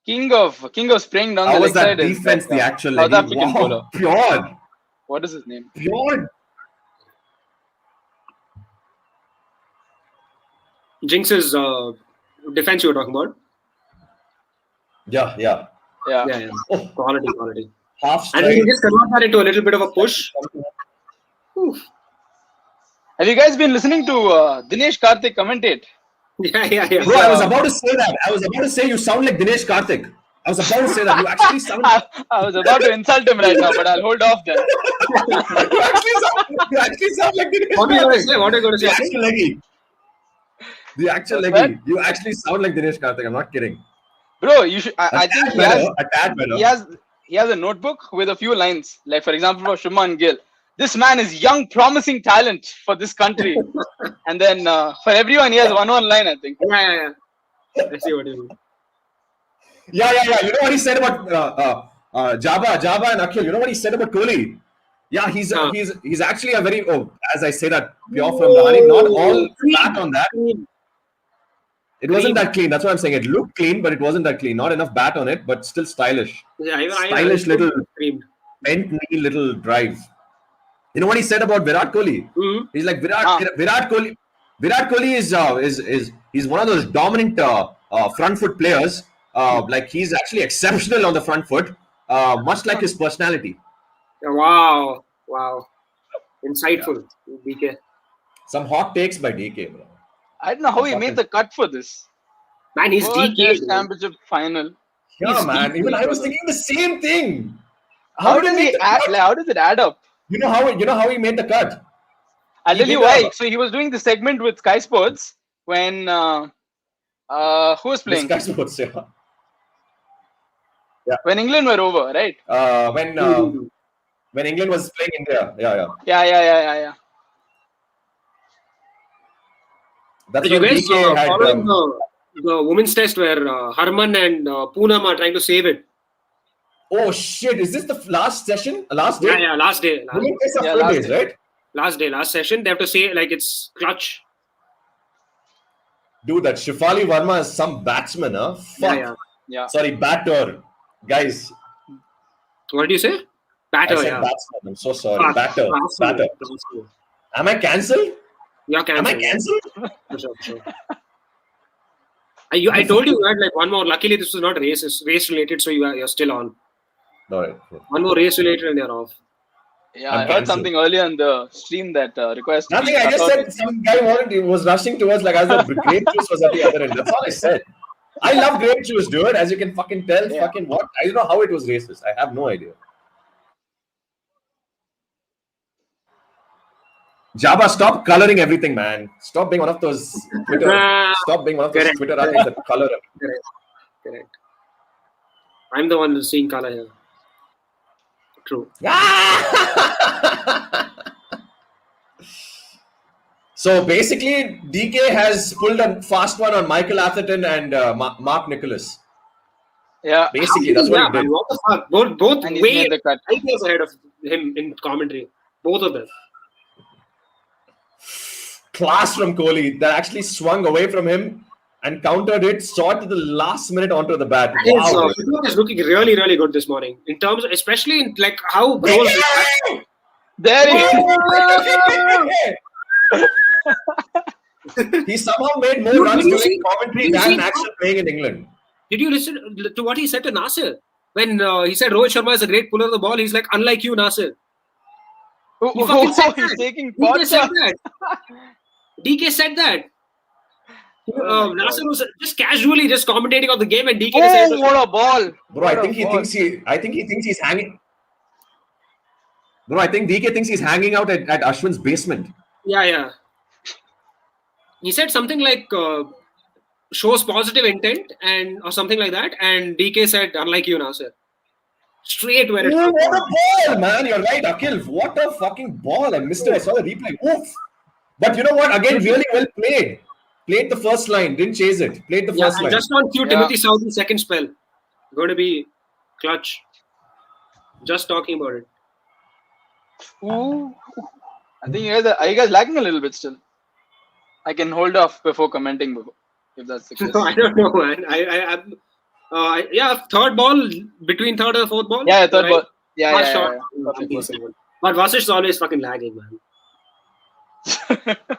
king of spraying down How the was leg that side. defense? Is The actual South leggy? African Wow, bowler. pure. What is his name? Jinx's defense you were talking about. Yeah. Yeah. Oh, Quality. half And we stride. can just convert that into a little bit of a push. Oof. Have you guys been listening to Dinesh Karthik commentate? Yeah. Bro, I was about to say that. I was about to say you sound like Dinesh Karthik. I was about to say that. You actually sound I was about to insult him right now, but I'll hold off then. you actually sound like Dinesh What are you going to Karthik. say? What are you going to The say? actual leggy. The actual What's leggy. You actually sound like Dinesh Karthik. I'm not kidding. Bro, you should. I think A tad better. he has a notebook with a few lines. Like for example, for Shuman Gill, this man is young, promising talent for this country. And then for everyone, he has one line. I think. Yeah. I see what you mean. Yeah. You know what he said about Jabba and Akhil? You know what he said about Kohli? Yeah, he's actually a very as I say that pure from Rahani, not all flat on that. It wasn't that clean. That's what I'm saying. It looked clean, but it wasn't that clean. Not enough bat on it, but still stylish. Yeah, Stylish little screamed. bent knee little drive. You know what he said about Virat Kohli? Mm-hmm. He's like Virat Kohli. Virat Kohli is he's one of those dominant front foot players. Like he's actually exceptional on the front foot, much like his personality. Wow. Insightful, DK. Some hot takes by DK, bro. I don't know how he made the cut for this. Man, he's World DK. Test Championship final. Yeah, man. Even I was thinking the same thing. How does it add up? You know how he made the cut. I'll He tell you did why. that. So he was doing the segment with Sky Sports when who was playing? This guy's what's When England were over, right? When England was playing India. Yeah. Yeah. Did That's you when guys DK had. following the women's test where Harman and Poonam are trying to save it? Oh shit! Is this the last session? Last day? Yeah, last day. Women test are Yeah, 4 last days, day. right? Last session. They have to say like it's clutch. Dude, that Shefali Verma is some batsman, huh? Fuck. Yeah. Sorry, batter. Guys, What did you say? I Batter, said yeah. batsman. I'm so sorry. Fuck. Batter. Batter. Am I cancelled? You're Am I cancelled. cancelled? For sure. I told you had like one more. Luckily, this was not race related, so you're still on. All right. One more race related, and you're off. Yeah, I'm I heard cancelled. something earlier in the stream that request. Nothing. I just said some guy was rushing towards like as the grape juice was at the other end. That's all I said. I love grape juice, dude. As you can fucking tell, Yeah. fucking what? I don't know how it was racist. I have no idea. Jabba, stop coloring everything, man. Stop being one of those Twitter. Stop being one of those Correct. Twitter artists that color everything. Correct. I'm the one who's seeing color here. True. So basically, DK has pulled a fast one on Michael Atherton and Mark Nicholas. Yeah. Basically, that's what he man, did. what the fuck? Both And he's way made the cut. 5 years ahead of him in commentary. Both of them. Class from Kohli that actually swung away from him and countered it, saw it to the last minute onto the bat. Wow. Is looking really, really good this morning. In terms of, especially in like how Groves. There he is. He somehow made more Dude, runs did you during see- commentary did you than see- actually playing in England. Did you listen to what he said to Nasir? When he said Rohit Sharma is a great puller of the ball, he's like, unlike you, Nasir. He fucking said He's that. taking DK pot said shots. that. DK said that. Oh my Nasir God. was just casually just commentating on the game, and DK Oh, decided, what a ball! Bro, I think he thinks he's hanging. Bro, I think DK thinks he's hanging out at Ashwin's basement. yeah. He said something like shows positive intent and or something like that, and DK said, unlike you, Nasir. Straight where it Oh, what a ball, man. You're right, Akhil. What a fucking ball. I missed it. I saw the replay. Oof. But you know what? Again, really well played. Played the first line. Didn't chase it. Played the first and line. just on cue, Yeah. Timothy Southey's second spell. Going to be clutch. Just talking about it. Ooh. I think are you guys lagging a little bit still? I can hold off before commenting if that's the case. No, I don't know, man. Third ball between third and fourth ball. Yeah, third right? ball. Yeah, Last yeah, shot. yeah, yeah. Perfect, perfect. But Vasish is always fucking lagging, man.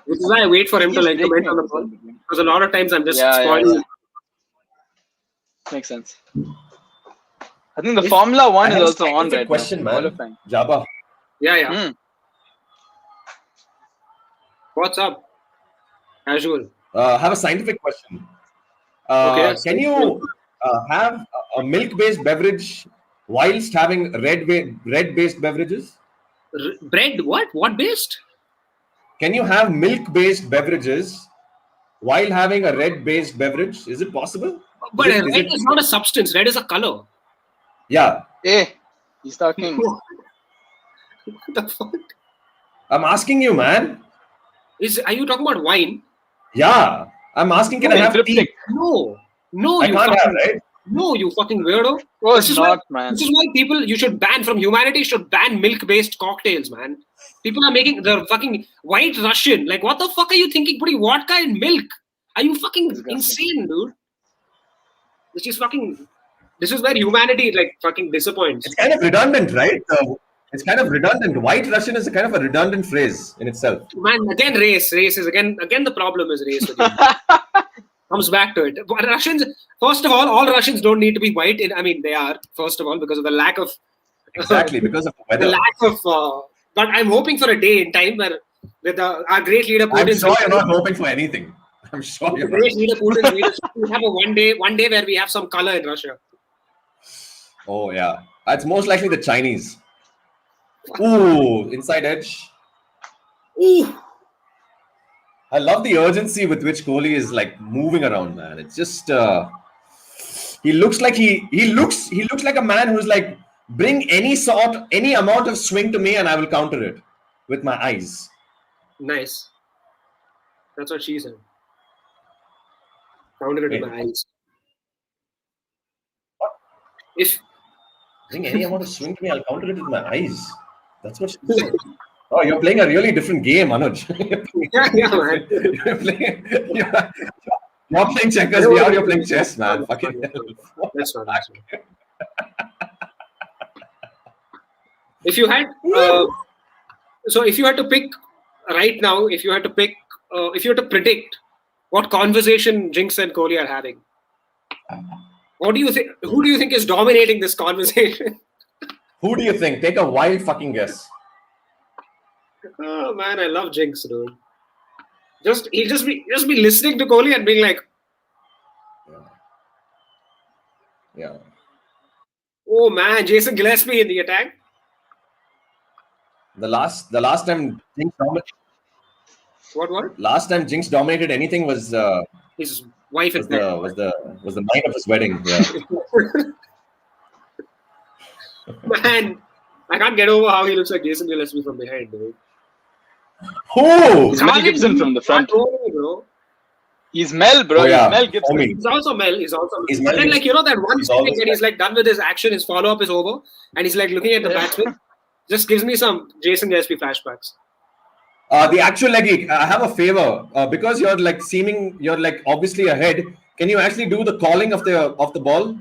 Which is why I wait for him to He's like comment breaking on the up ball. between. Because a lot of times I'm just Yeah, spoiling. Makes sense. I think the If- Formula I One is have a also on scientific right question, now. man. Qualifying. Jabba. Yeah. Hmm. What's up? Casual. Have a scientific question. Okay. Can you have a milk-based beverage whilst having red-based beverages? Bread? What? What based? Can you have milk-based beverages while having a red-based beverage? Is it possible? But Is red it? is not a substance. Red is a color. Yeah, Hey, he's talking. What the fuck? I'm asking you, man. Are you talking about wine? Yeah, I'm asking. Can I Okay, have tea? triptych. No. No, I you can't fucking have, right? No, you fucking weirdo. Of course This is not, why, man. This is why you should ban from humanity should ban milk-based cocktails, man. People are making the fucking white Russian. Like, what the fuck are you thinking? Putting vodka in milk? Are you fucking Disgusting. insane, dude? This is where humanity like fucking disappoints. It's kind of redundant, right? It's kind of redundant. White Russian is a kind of a redundant phrase in itself. Man, again, race is again the problem is race. With you. Comes back to it. But Russians, first of all Russians don't need to be white. They are first of all because of the lack of Exactly, because of the the weather. lack of. But I'm hoping for a day in time where with our great leader I'm Putin's sure you're not hoping for anything. I'm sure you're great not. leader Putin's leadership, we have a one day where we have some color in Russia. Oh, yeah. It's most likely the Chinese. Ooh, inside edge. Ooh, I love the urgency with which Kohli is like moving around, man. It's just he looks like he looks like a man who's like, bring any amount of swing to me and I will counter it with my eyes. nice. That's what she said. Counted it in my eyes. If Bring any amount of swing to me, I'll counter it with my eyes. That's what she said. Oh, you're playing a really different game, Anuj. yeah, man. You're playing checkers, you're playing chess, man. Fucking hell. That's not actually. If you had, if you had to pick right now, if you had to predict what conversation Jinx and Kohli are having, what do you think? Who do you think is dominating this conversation? Who do you think? Take a wild fucking guess. Oh man, I love Jinx, dude. He'll just be listening to Kohli and being like, Yeah. oh man, Jason Gillespie in the attack. The last time Jinx dominated. What? Last time Jinx dominated anything was His wife was is there. the night of his wedding. Yeah. Man, I can't get over how he looks like Jason Gillespie from behind, dude. Who? He's Mel Gibson from the front. Bro. He's Mel, bro. Oh, yeah. He's Mel Gibson. Homie. He's also Mel. He's Mel then, like, Gibson. that one He's second always when he's like done with his action, his follow-up is over, and he's like looking at the batsman. Just gives me some Jason Gillespie flashbacks. The actual I have a favor because you're like obviously ahead. Can you actually do the calling of the ball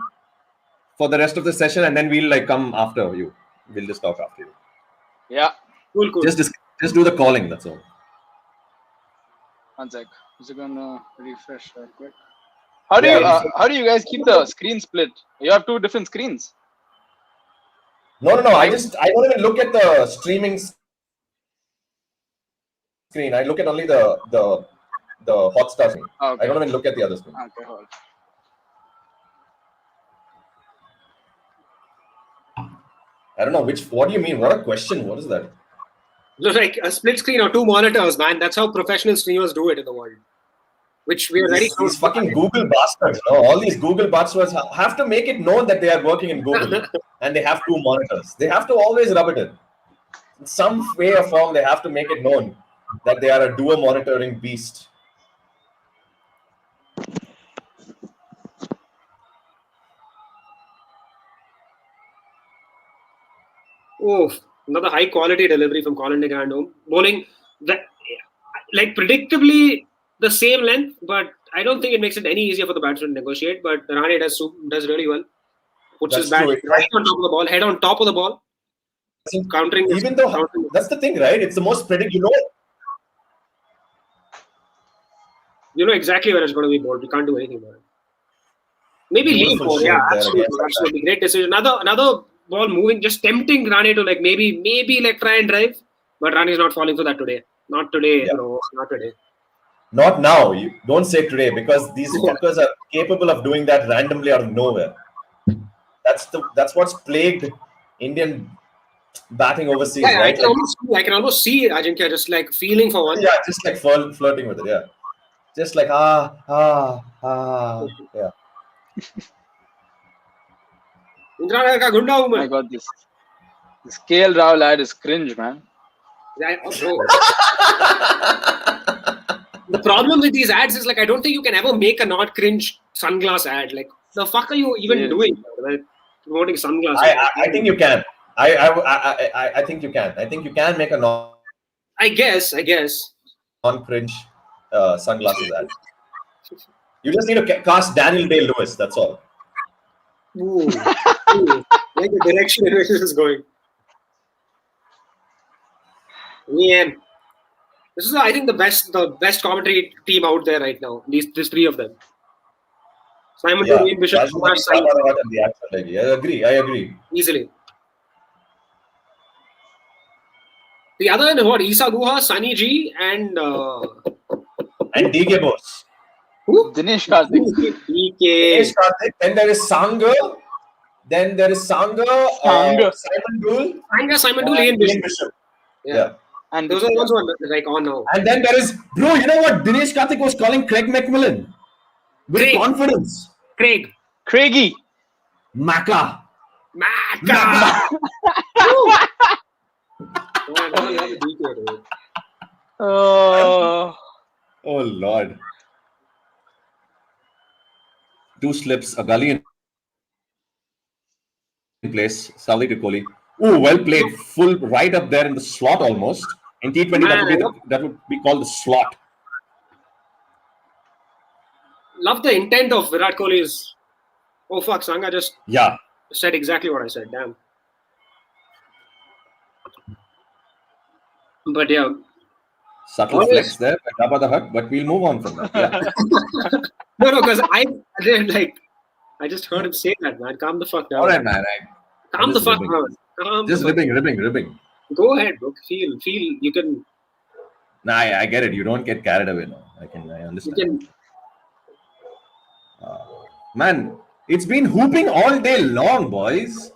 for the rest of the session, and then we'll like come after you. We'll just talk after you. Yeah. Cool. Just do the calling. That's all. One sec. Is it gonna refresh right quick? How do you guys keep the screen split? You have two different screens. No. I don't even look at the streaming screen. I look at only the Hotstar screen. Okay. I don't even look at the other screen. Okay, hold. I don't know what do you mean? What a question. What is that? Like a split screen or two monitors, man. That's how professional streamers do it in the world. Which we are very close. These fucking Google bastards, all these Google bastards have to make it known that they are working in Google and they have two monitors. They have to always rub it in some way or form. They have to make it known that they are a dual monitoring beast. Oh, another high quality delivery from Colin de Grandhomme. Bowling that like predictably the same length, but I don't think it makes it any easier for the batsman to negotiate. But Rane does really well. Puts his bat right on top of the ball, head on top of the ball. Countering. Even though that's the thing, right? It's the most predictable. You know exactly where it's going to be bowled. We can't do anything about it. Maybe leave Beautiful ball. shape Yeah, there absolutely. against that Absolutely. Great decision. Another ball moving, just tempting Rane to like maybe like try and drive. But Rane is not falling for that today. Not today, Yeah. bro. Not today. Not now. You don't say today because these fuckers are capable of doing that randomly out of nowhere. That's what's plagued Indian batting overseas, Yeah, right? I can almost see Ajinkya just like feeling for one. Yeah, just like flirting with it. Yeah, just like yeah. Indra ka gunda hu My main. God, this KL Rahul ad is cringe, man. Yeah, bro. The problem with these ads is like I don't think you can ever make a not cringe sunglass ad. Like the fuck are you even Yes. doing? Like, promoting sunglasses. I think you can. I think you can. I think you can make a I guess. non-cringe sunglasses ad. You just need to cast Daniel Day-Lewis. That's all. Ooh. Like the direction in which this is going. Yeah. This is, I think, the best commentary team out there right now. These three of them. Simon Yeah. Ian Bishop, Kumar Sain, I agree. easily. The other one, what? Isa Guha, Sunny G, and DK Bose. who? Dinesh Karthik. DK. Then there is Sanger. Simon Dool. Simon Dool, Ian Bishop. Yeah. And Those are the ones who are like on now. And then there is, bro, you know what Dinesh Karthik was calling Craig McMillan? With Craig. confidence. Craigie. Maka. Maka! Woo! Man, I love the DK, dude. Oh, Lord. Two slips, a gully in place, Sally to Kohli. Ooh, well played. Full right up there in the slot almost. In T20, that would be called the slot. Love the intent of Virat Kohli's. Oh fuck, Sangha just said exactly what I said. Damn. But yeah. Subtle flex there by Jabba the Hutt, but we'll move on from that. Yeah. No, because I just heard him say that, man. Calm the fuck down. All right, man. Calm the fuck down. Just ribbing. Go ahead, bro. Feel. You can. Nah, I get it. You don't get carried away now. I understand. Man, it's been hooping all day long, boys.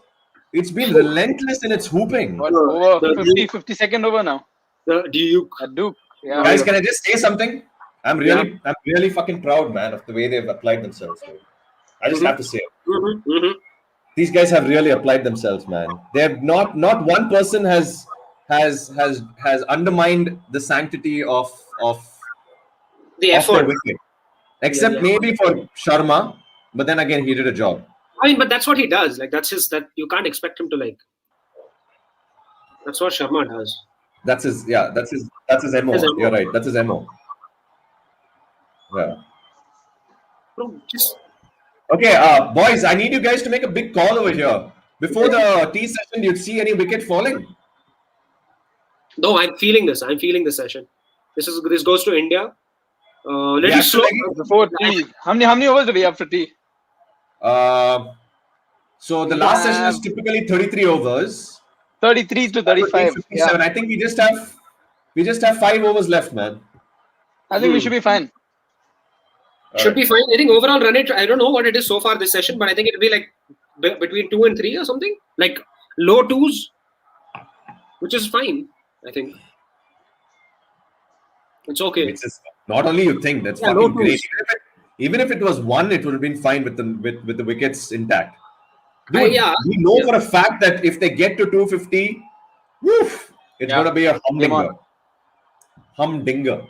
It's been relentless in its hooping. what, over 50 second over now. The Duke. At Duke. Yeah. Guys, can I just say something? I'm really fucking proud, man, of the way they've applied themselves. Dude. I just have to say it. These guys have really applied themselves, man. They have not one person has undermined the sanctity of the effort. wicket. Except maybe for Sharma, but then again he did a job. I mean, but that's what he does. Like that you can't expect him to like. That's what Sharma does. That's his MO. You're right. That's his MO. Yeah. Bro, just Okay, boys, I need you guys to make a big call over here. Before the tea session, do you see any wicket falling? no, I'm feeling this. I'm feeling this session. This goes to India. Little slow. Before tea. How many overs do we have for tea? So the last session is typically 33 overs. 33 to 35. 57. Yeah. I think we just have 5 overs left, man. I think we should be fine. Should be fine. I think overall run rate, I don't know what it is so far this session, but I think it'll be like between 2 and 3 or something. Like low 2s, which is fine, I think. It's okay. Which is not only you think, that's Yeah, fucking low great. twos. Even if it was 1, it would have been fine with the wickets intact. Dude, we know for a fact that if they get to 250, woof, it's going to be a humdinger.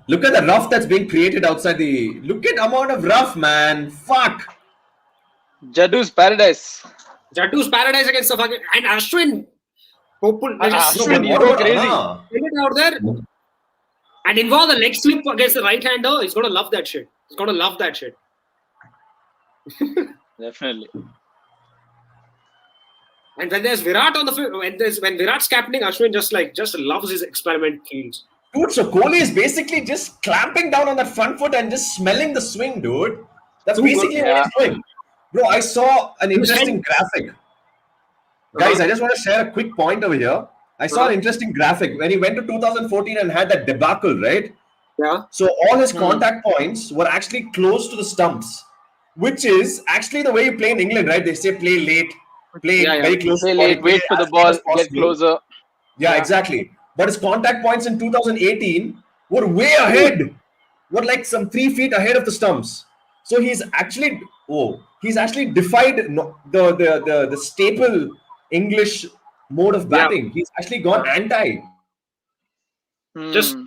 Look at the rough that's being created outside the... Look at the amount of rough, man. Fuck. Jaddu's paradise. Jaddu's paradise against the fucking... And Ashwin. Ashwin, you go crazy. Out there. And involve the leg slip against the right-hander. He's going to love that shit. Definitely. And when there's Virat on the field, when Virat's captaining, Ashwin just loves his experiment fields. Dude, so Kohli is basically just clamping down on that front foot and just smelling the swing, dude. That's basically what he's doing. Bro, I saw an interesting graphic. Guys, I just want to share a quick point over here. I saw an interesting graphic when he went to 2014 and had that debacle, right? Yeah. So all his contact points were actually close to the stumps, which is actually the way you play in England, right? They say play late, play very close Play to the body, late, wait for the as ball, as get possible. closer. Yeah, exactly. But his contact points in 2018 were way ahead. Were like some 3 feet ahead of the stumps. So he's actually defied the staple English mode of batting. He's actually gone anti. Just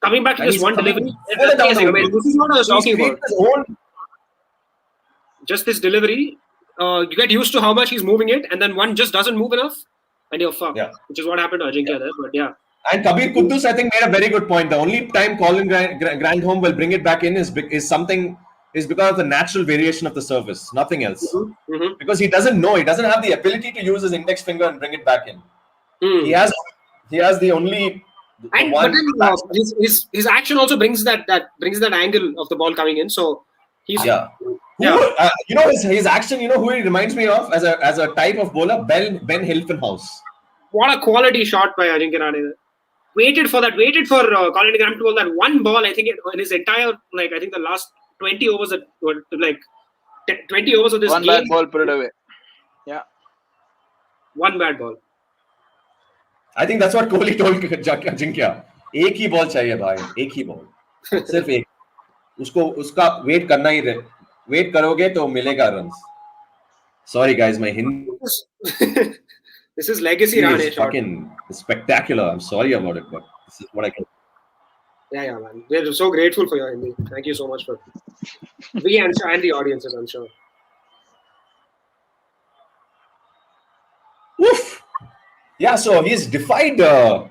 coming back to And this he's one coming delivery. further down the This is what I was So he's talking created about. his own. Just this delivery, you get used to how much he's moving it, and then one just doesn't move enough, and you're fucked. Yeah. Which is what happened to Ajinkya there. But yeah. And Kabir Kuddus, I think, made a very good point. The only time Colin Grandholm will bring it back in is because of the natural variation of the surface, nothing else. Mm-hmm. Because he doesn't know, he doesn't have the ability to use his index finger and bring it back in. He has the only. And but then his action also brings that angle of the ball coming in. So he's his action. You know who he reminds me of as a type of bowler? Ben Hilfenhaus. What a quality shot by Ajinkya Rahane. Waited for Colin Graham to bowl that one ball. I think in his entire I think the last 20 overs 20 overs of this one game. bad ball, put it away. Yeah. One bad ball. I think that's what Kohli told Ajinkya. एक ही ball चाहिए भाई, एक ही ball, सिर्फ एक. उसका wait करना ही रहे. Wait करोगे तो मिलेगा runs. Sorry guys, my Hindi. This is legacy Rahane is fucking spectacular. I'm sorry about it, but this is what I can. Yeah, man. We're so grateful for your Hindi. Thank you so much for we and the audiences, I'm sure. Woof. Yeah, so he's defied the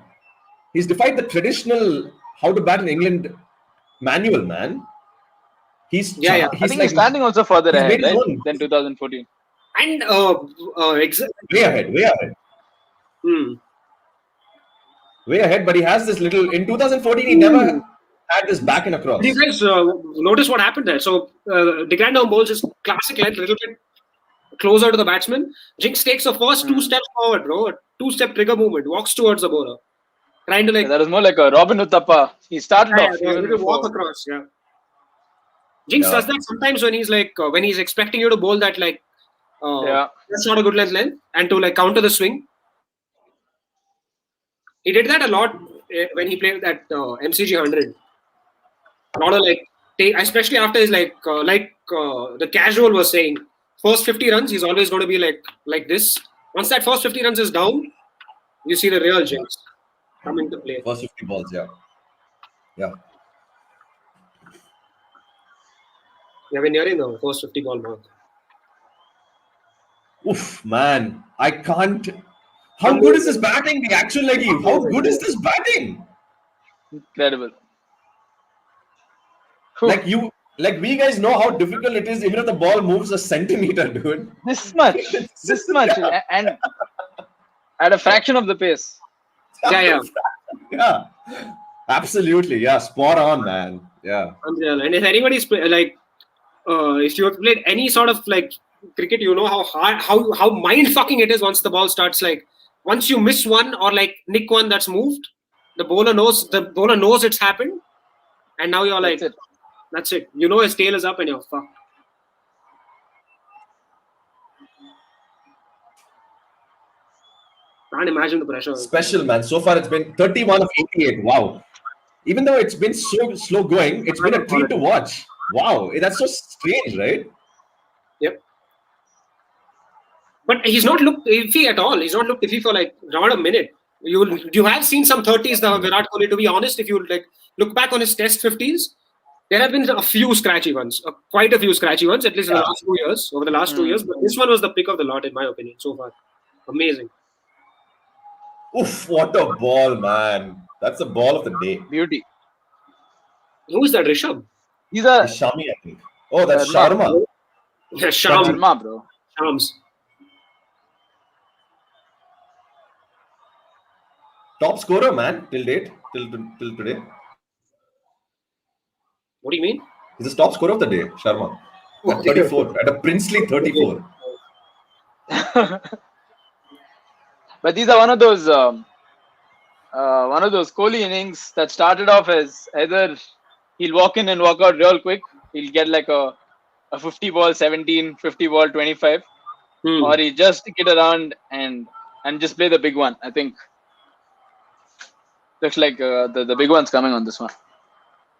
traditional how to bat in England manual, man. I think he's standing also further ahead, right, than 2014. And way ahead. Way ahead, but he has this little. In 2014, he never had this back and across. You guys notice what happened there? So De Grandhomme bowls his classic length, a little bit closer to the batsman. Jinx takes the first 2 steps forward, bro. A 2-step trigger movement, walks towards the bowler, trying to that was more like a Robin Uthappa. He started off. Walk across, yeah. Jinx does that sometimes when he's when he's expecting you to bowl that that's not a good length and to counter the swing. He did that a lot when he played that MCG 100. A lot of especially after his the casual was saying, first 50 runs he's always going to be like this. Once that first 50 runs is down, you see the real Jinx come into play. First 50 balls, yeah. Yeah, we're nearing the first 50 ball mark. Oof, man. I can't. How good is this batting? The actual leggy. How good is this batting? Incredible. We guys know how difficult it is even if the ball moves a centimeter, dude. This much. And at a fraction of the pace. Yeah. Absolutely. Yeah. Spot on, man. Yeah. And if anybody's if you have played any sort of cricket, you know how hard, how mind fucking it is once the ball starts once you miss one or nick one that's moved, the bowler knows it's happened, and now you're that's it. You know his tail is up and you're fucked. Can't imagine the pressure. Special, man. So far it's been 31 of 88. Wow. Even though it's been so slow going, it's been a treat to watch. Wow, that's so strange, right? Yep. But he's not looked iffy at all. He's not looked iffy for around a minute. You have seen some 30s, the Virat Kohli. To be honest, if you look back on his Test 50s, there have been a few scratchy ones, quite a few scratchy ones, at least in the last 2 years, over the last 2 years. But this one was the pick of the lot, in my opinion, so far. Amazing. Oof! What a ball, man! That's the ball of the day. Beauty. Who is that, Rishabh? He's a Shami, I think. Oh, that's Sharma. Yeah, Sharma, bro. Shams. Top scorer, man, till date. till today. What do you mean? He's the top scorer of the day, Sharma. At 34, at a princely 34. But these are one of those Kohli innings that started off as either he'll walk in and walk out real quick. He'll get like a 50 ball 17, 50 ball 25, or he just get around and just play the big one. I think looks like the big one's coming on this one.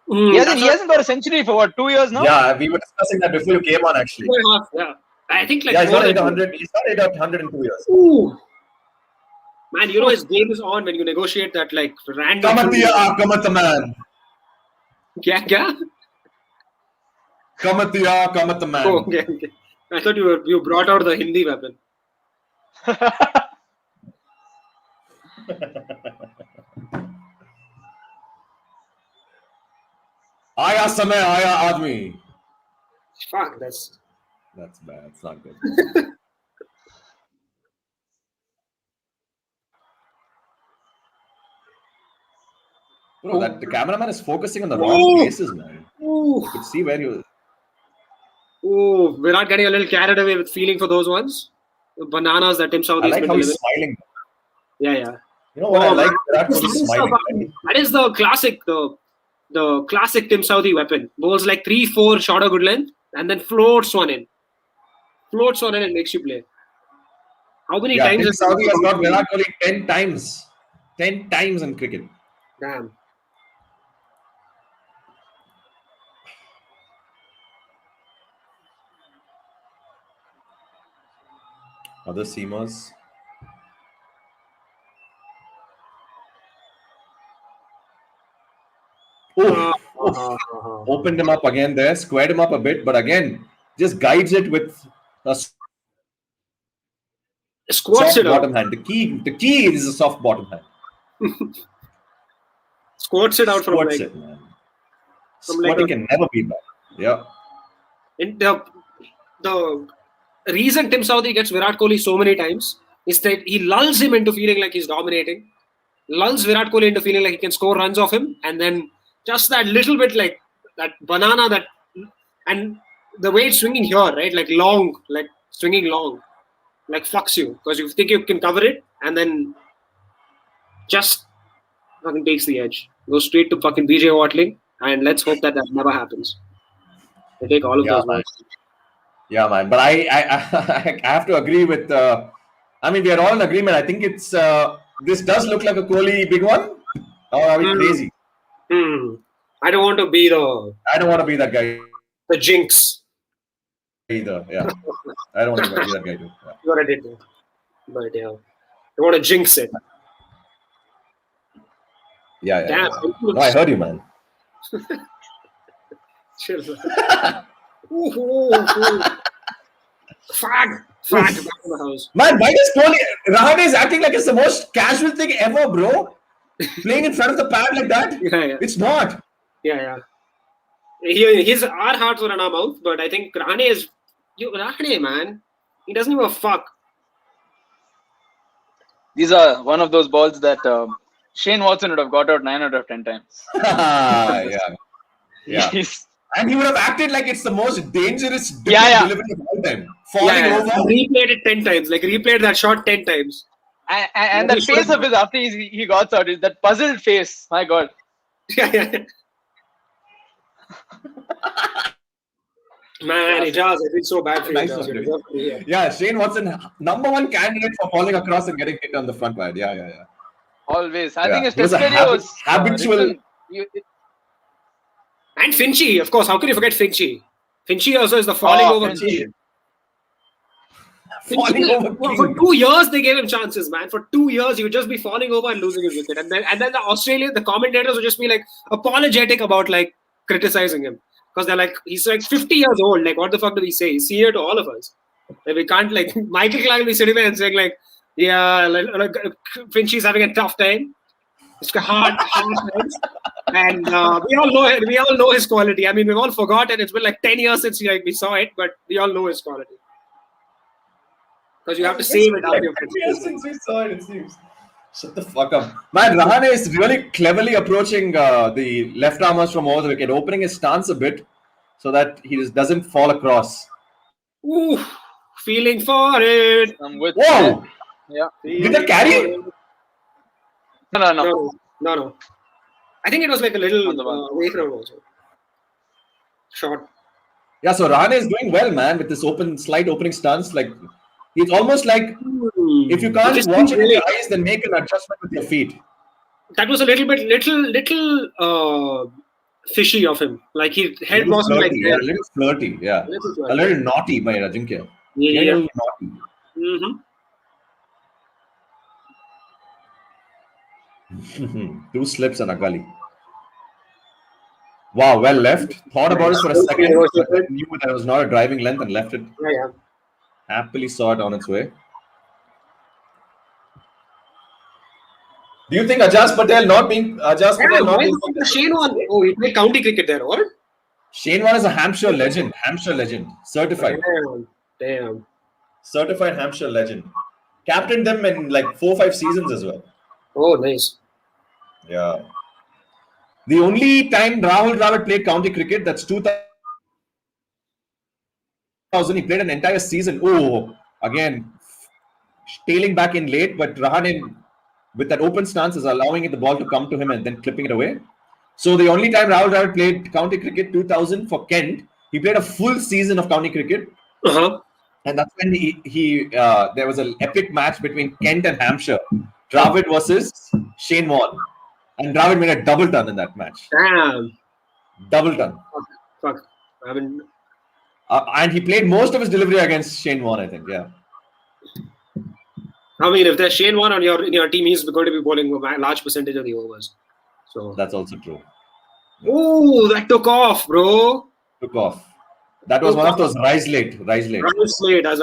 He hasn't got a century for what, 2 years now? Yeah, we were discussing that before you came on actually. Yeah, I think like Yeah, he's more not than 800. He's not 800 in 2 years. Ooh. Man, you know his game is on when you negotiate that like random. Kamatiya, man. Kya? Kamatiya, man. Oh, okay. I thought you brought out the Hindi weapon. Aya samay, aya aadmi. Fuck, that's bad. It's not good. Bro, that the cameraman is focusing on the wrong places, man. You could see where you. Oh, we're not getting a little carried away with feeling for those ones. The bananas that Tim Southee I like how he's smiling. Yeah. You know what I like? Virat Kohli smiling. That is the classic, the classic Tim Southee weapon. Bowls like 3-4 shorter good length and then floats one in. And makes you play. How many times? Tim Southee has got Virat Kohli 10 times. 10 times in cricket. Damn. Other seamers. Opened him up again there, squared him up a bit, but again, just guides it with a Squats soft it out. bottom hand. The key is a soft bottom hand. Squats it out from Squats like. it, man. From like Squatting can never be bad. Yeah. In the reason Tim Southee gets Virat Kohli so many times is that he lulls him into feeling like he's dominating, lulls Virat Kohli into feeling like he can score runs off him, and then just that little bit like that banana that, and the way it's swinging here, right? Like long, like swinging long, like fucks you because you think you can cover it, and then just fucking takes the edge, goes straight to fucking BJ Watling, and let's hope that never happens. They take all of those man. marks. Yeah, man. But I have to agree with. I mean, we are all in agreement. I think it's this does look like a Kohli big one. Or are we crazy? I don't want to be that guy the jinx. either. Yeah, I don't want to be that guy too. Yeah. You already did, but yeah, you want to jinx it. Yeah. Damn, No, I heard you, man. Chill. Fag back in the house. Man, why does Kohli? Rahane is acting like it's the most casual thing ever, bro. Playing in front of the pad like that. Yeah. It's not. Yeah. Our hearts were in our mouth, but I think Rahane is Rahane, man. He doesn't give a fuck. These are one of those balls that Shane Watson would have got out 9 out of 10 times. Yeah. And he would have acted like it's the most dangerous delivery of all time. Falling over. Replayed it 10 times. Like replayed that shot 10 times. And that face of his after he got out, is that puzzled face. My God. Yeah. Man, Ijaz, I feel so bad for you. Yeah, Shane Watson, #1 candidate for falling across and getting hit on the front wide. Yeah. Always. I think his test career was habitual. And Finchy, of course. How can you forget Finchy? Finchy also is the falling over king. For 2 years, they gave him chances, man. For 2 years, he would just be falling over and losing his wicket. And then the commentators would just be like apologetic about like criticizing him. Because they're like, he's like 50 years old. Like, what the fuck do we say? He's senior to all of us. Like, we can't, like, Michael Clark will be sitting there and saying, like, yeah, like Finchy's having a tough time. It's hard times. And we all know his quality. I mean, we've all forgotten. It's been like 10 years since we saw it, but we all know his quality. Because you have to save it. 10 years since we saw it seems. Shut the fuck up. Man, Rahane is really cleverly approaching the left armers from over the wicket, opening his stance a bit so that he just doesn't fall across. Ooh, feeling for it. I'm with Whoa! Yeah. Did that carry? No. No. I think it was like a little On the one. away from also. Short. Yeah, so Rahane is doing well, man, with this slight opening stance. Like, it's almost like if you can't Just watch it with really- your eyes, then make an adjustment with your feet. That was a little fishy of him. Like his head Little wasn't like flirty, there. a little flirty, yeah. Little A flirty. little naughty by Ajinkya. Yeah. A little naughty. Two slips and a gully. Wow, well left. Thought about it for a second, but knew that it was not a driving length and left it. Yeah. Happily saw it on its way. Do you think Ajaz Patel not being Why the Shane won? Oh, he played county cricket there, or? Shane Warne is a Hampshire legend. Certified. Damn. Certified Hampshire legend. Captained them in like 4-5 seasons as well. Oh, nice. Yeah. The only time Rahul Dravid played county cricket, that's 2000. He played an entire season. Oh, again, tailing back in late, but Rahane, with that open stance, is allowing the ball to come to him and then clipping it away. So the only time Rahul Dravid played county cricket, 2000 for Kent, he played a full season of county cricket. And that's when there was an epic match between Kent and Hampshire. Dravid versus Shane Warne. And Dravid made a double ton in that match. Damn. Double ton. Fuck. I mean, and he played most of his delivery against Shane Warne, I think. Yeah. I mean, if there's Shane Warne in your team, he's going to be bowling a large percentage of the overs. So that's also true. Oh, that took off, bro. Took off. That was one of those rise late. Rise late, as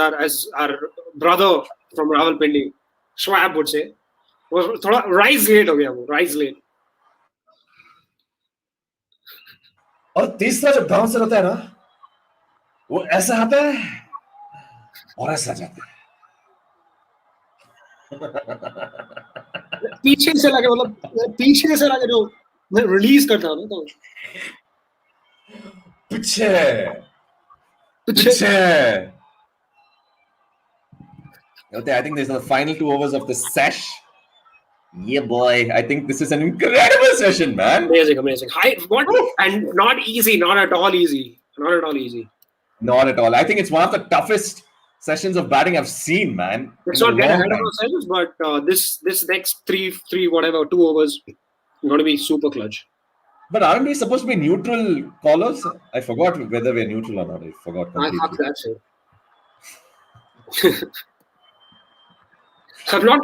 our brother from Rawalpindi, Schwab would say. Rise late हो गया वो, rise late. और तीसरा जब bouncer होता है ना, वो ऐसा आता है और ऐसा जाता है. पीछे से लगे जो मैं रिलीज करता हूँ ना तो पीछे. Okay, I think these are the final 2 overs of the sesh. Yeah, boy. I think this is an incredible session, man. Amazing. And not easy. Not at all easy. Not at all. I think it's one of the toughest sessions of batting I've seen, man. Let's not get ahead of ourselves, but this next 2 overs going to be super clutch. But aren't we supposed to be neutral callers? I forgot whether we're neutral or not. I forgot completely. Fuck that shit.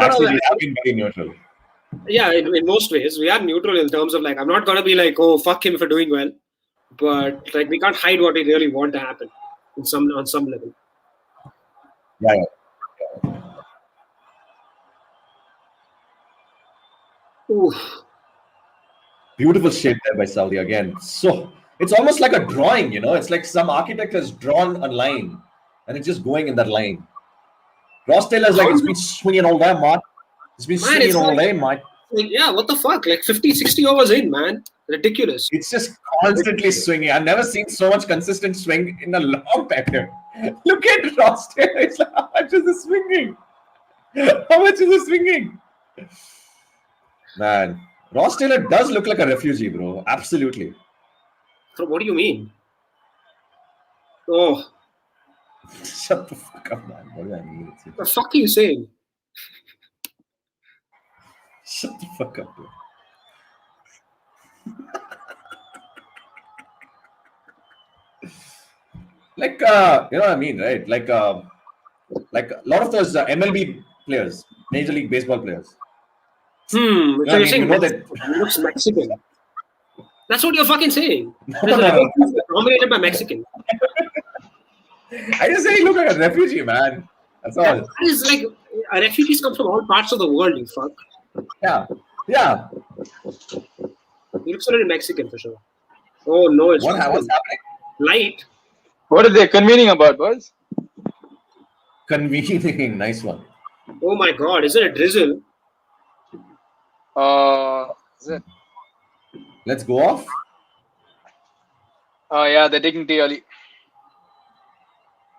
Actually, we have been very neutral. Yeah, in most ways, we are neutral in terms of like, I'm not going to be like, oh, fuck him for doing well. But like, we can't hide what we really want to happen on some level. Yeah. Oof. Beautiful shape there by Saudi again. So it's almost like a drawing, It's like some architect has drawn a line and it's just going in that line. Ross Taylor's like, it's been swinging all day, man. It's been swinging all day, man. Like, yeah, what the fuck? Like 50, 60 overs in, man. Ridiculous. It's just constantly swinging. I've never seen so much consistent swing in a long time. Look at Ross Taylor. It's like, how much is it swinging? Man, Ross Taylor does look like a refugee, bro. Absolutely. So what do you mean? Oh. Shut the fuck up, man. What do I mean? What the fuck are you saying? Shut the fuck up, bro. Like, you know what I mean, right? Like a lot of those MLB players, Major League Baseball players. So you're saying that he looks Mexican. That's what you're fucking saying. No. Dominated by Mexican. I just say he look like a refugee, man. That's all. That is like refugees come from all parts of the world, you fuck. Yeah. He looks a little Mexican for sure. Oh no, it's what's happening? Light. What are they convening about, boys? Convening, nice one. Oh my god, is it a drizzle? Is it? Let's go off. Yeah, they're taking tea early.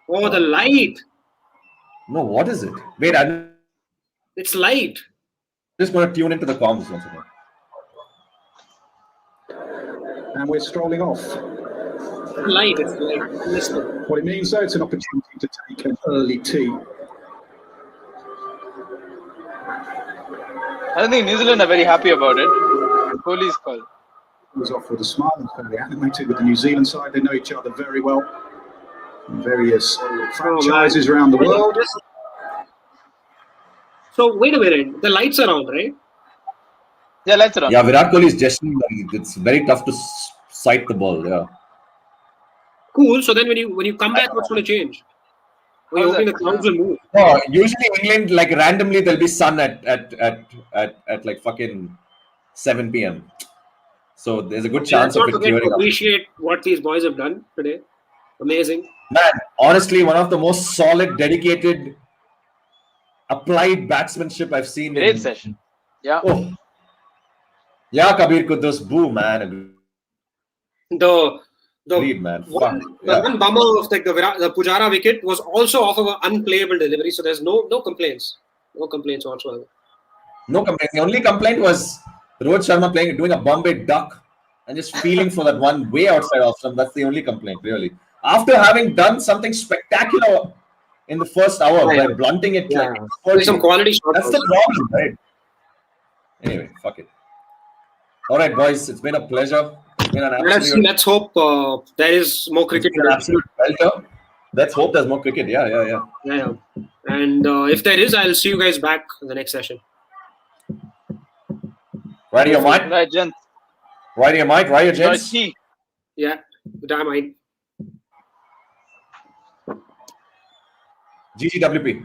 Oh, the light. No, what is it? Wait, I'm It's light. just going to tune into the comms once again. And we're strolling off. Light. It's light. Listen. What it means, though, it's an opportunity to take an early tea. I don't think New Zealand are very happy about it. Kohli's call. He was off with a smile and fairly animated with the New Zealand side. They know each other very well. In various franchises around the world. So wait a minute. The lights are on, right? Yeah, lights are on. Yeah, Virat Kohli is gesturing. It's very tough to sight the ball. Yeah. Cool. So then when you come back, what's going to change? When you're How's hoping the that? clouds will move. No, usually England, like randomly, there'll be sun at like fucking 7 p.m. So there's a good chance Let's of not it forget clearing to up. appreciate what these boys have done today. Amazing. Man, honestly, one of the most solid, dedicated, applied batsmanship I've seen. Great session. Yeah. Oh. Yeah, Kabir Kudus, boo, man. The Agreed, man. one, Fuck. the Yeah. one bummer of the Pujara wicket was also off of an unplayable delivery. So there's no complaints. No complaints whatsoever. No complaint. The only complaint was Rohit Sharma doing a Bombay duck and just feeling for that one way outside off stump. That's the only complaint, really. After having done something spectacular in the first hour by blunting it like There's some quality shots. that's the problem, right? Anyway, fuck it. All right, boys, it's been a pleasure. It's been an absolute. Let's hope there is more cricket. It's been an absolute welter. Let's hope there's more cricket. Yeah. Yeah. And if there is, I'll see you guys back in the next session. Right, your mind. Right, gents. Right, your mind. Right, your Enjoy gents. tea. Yeah. Damn, I. GGWP.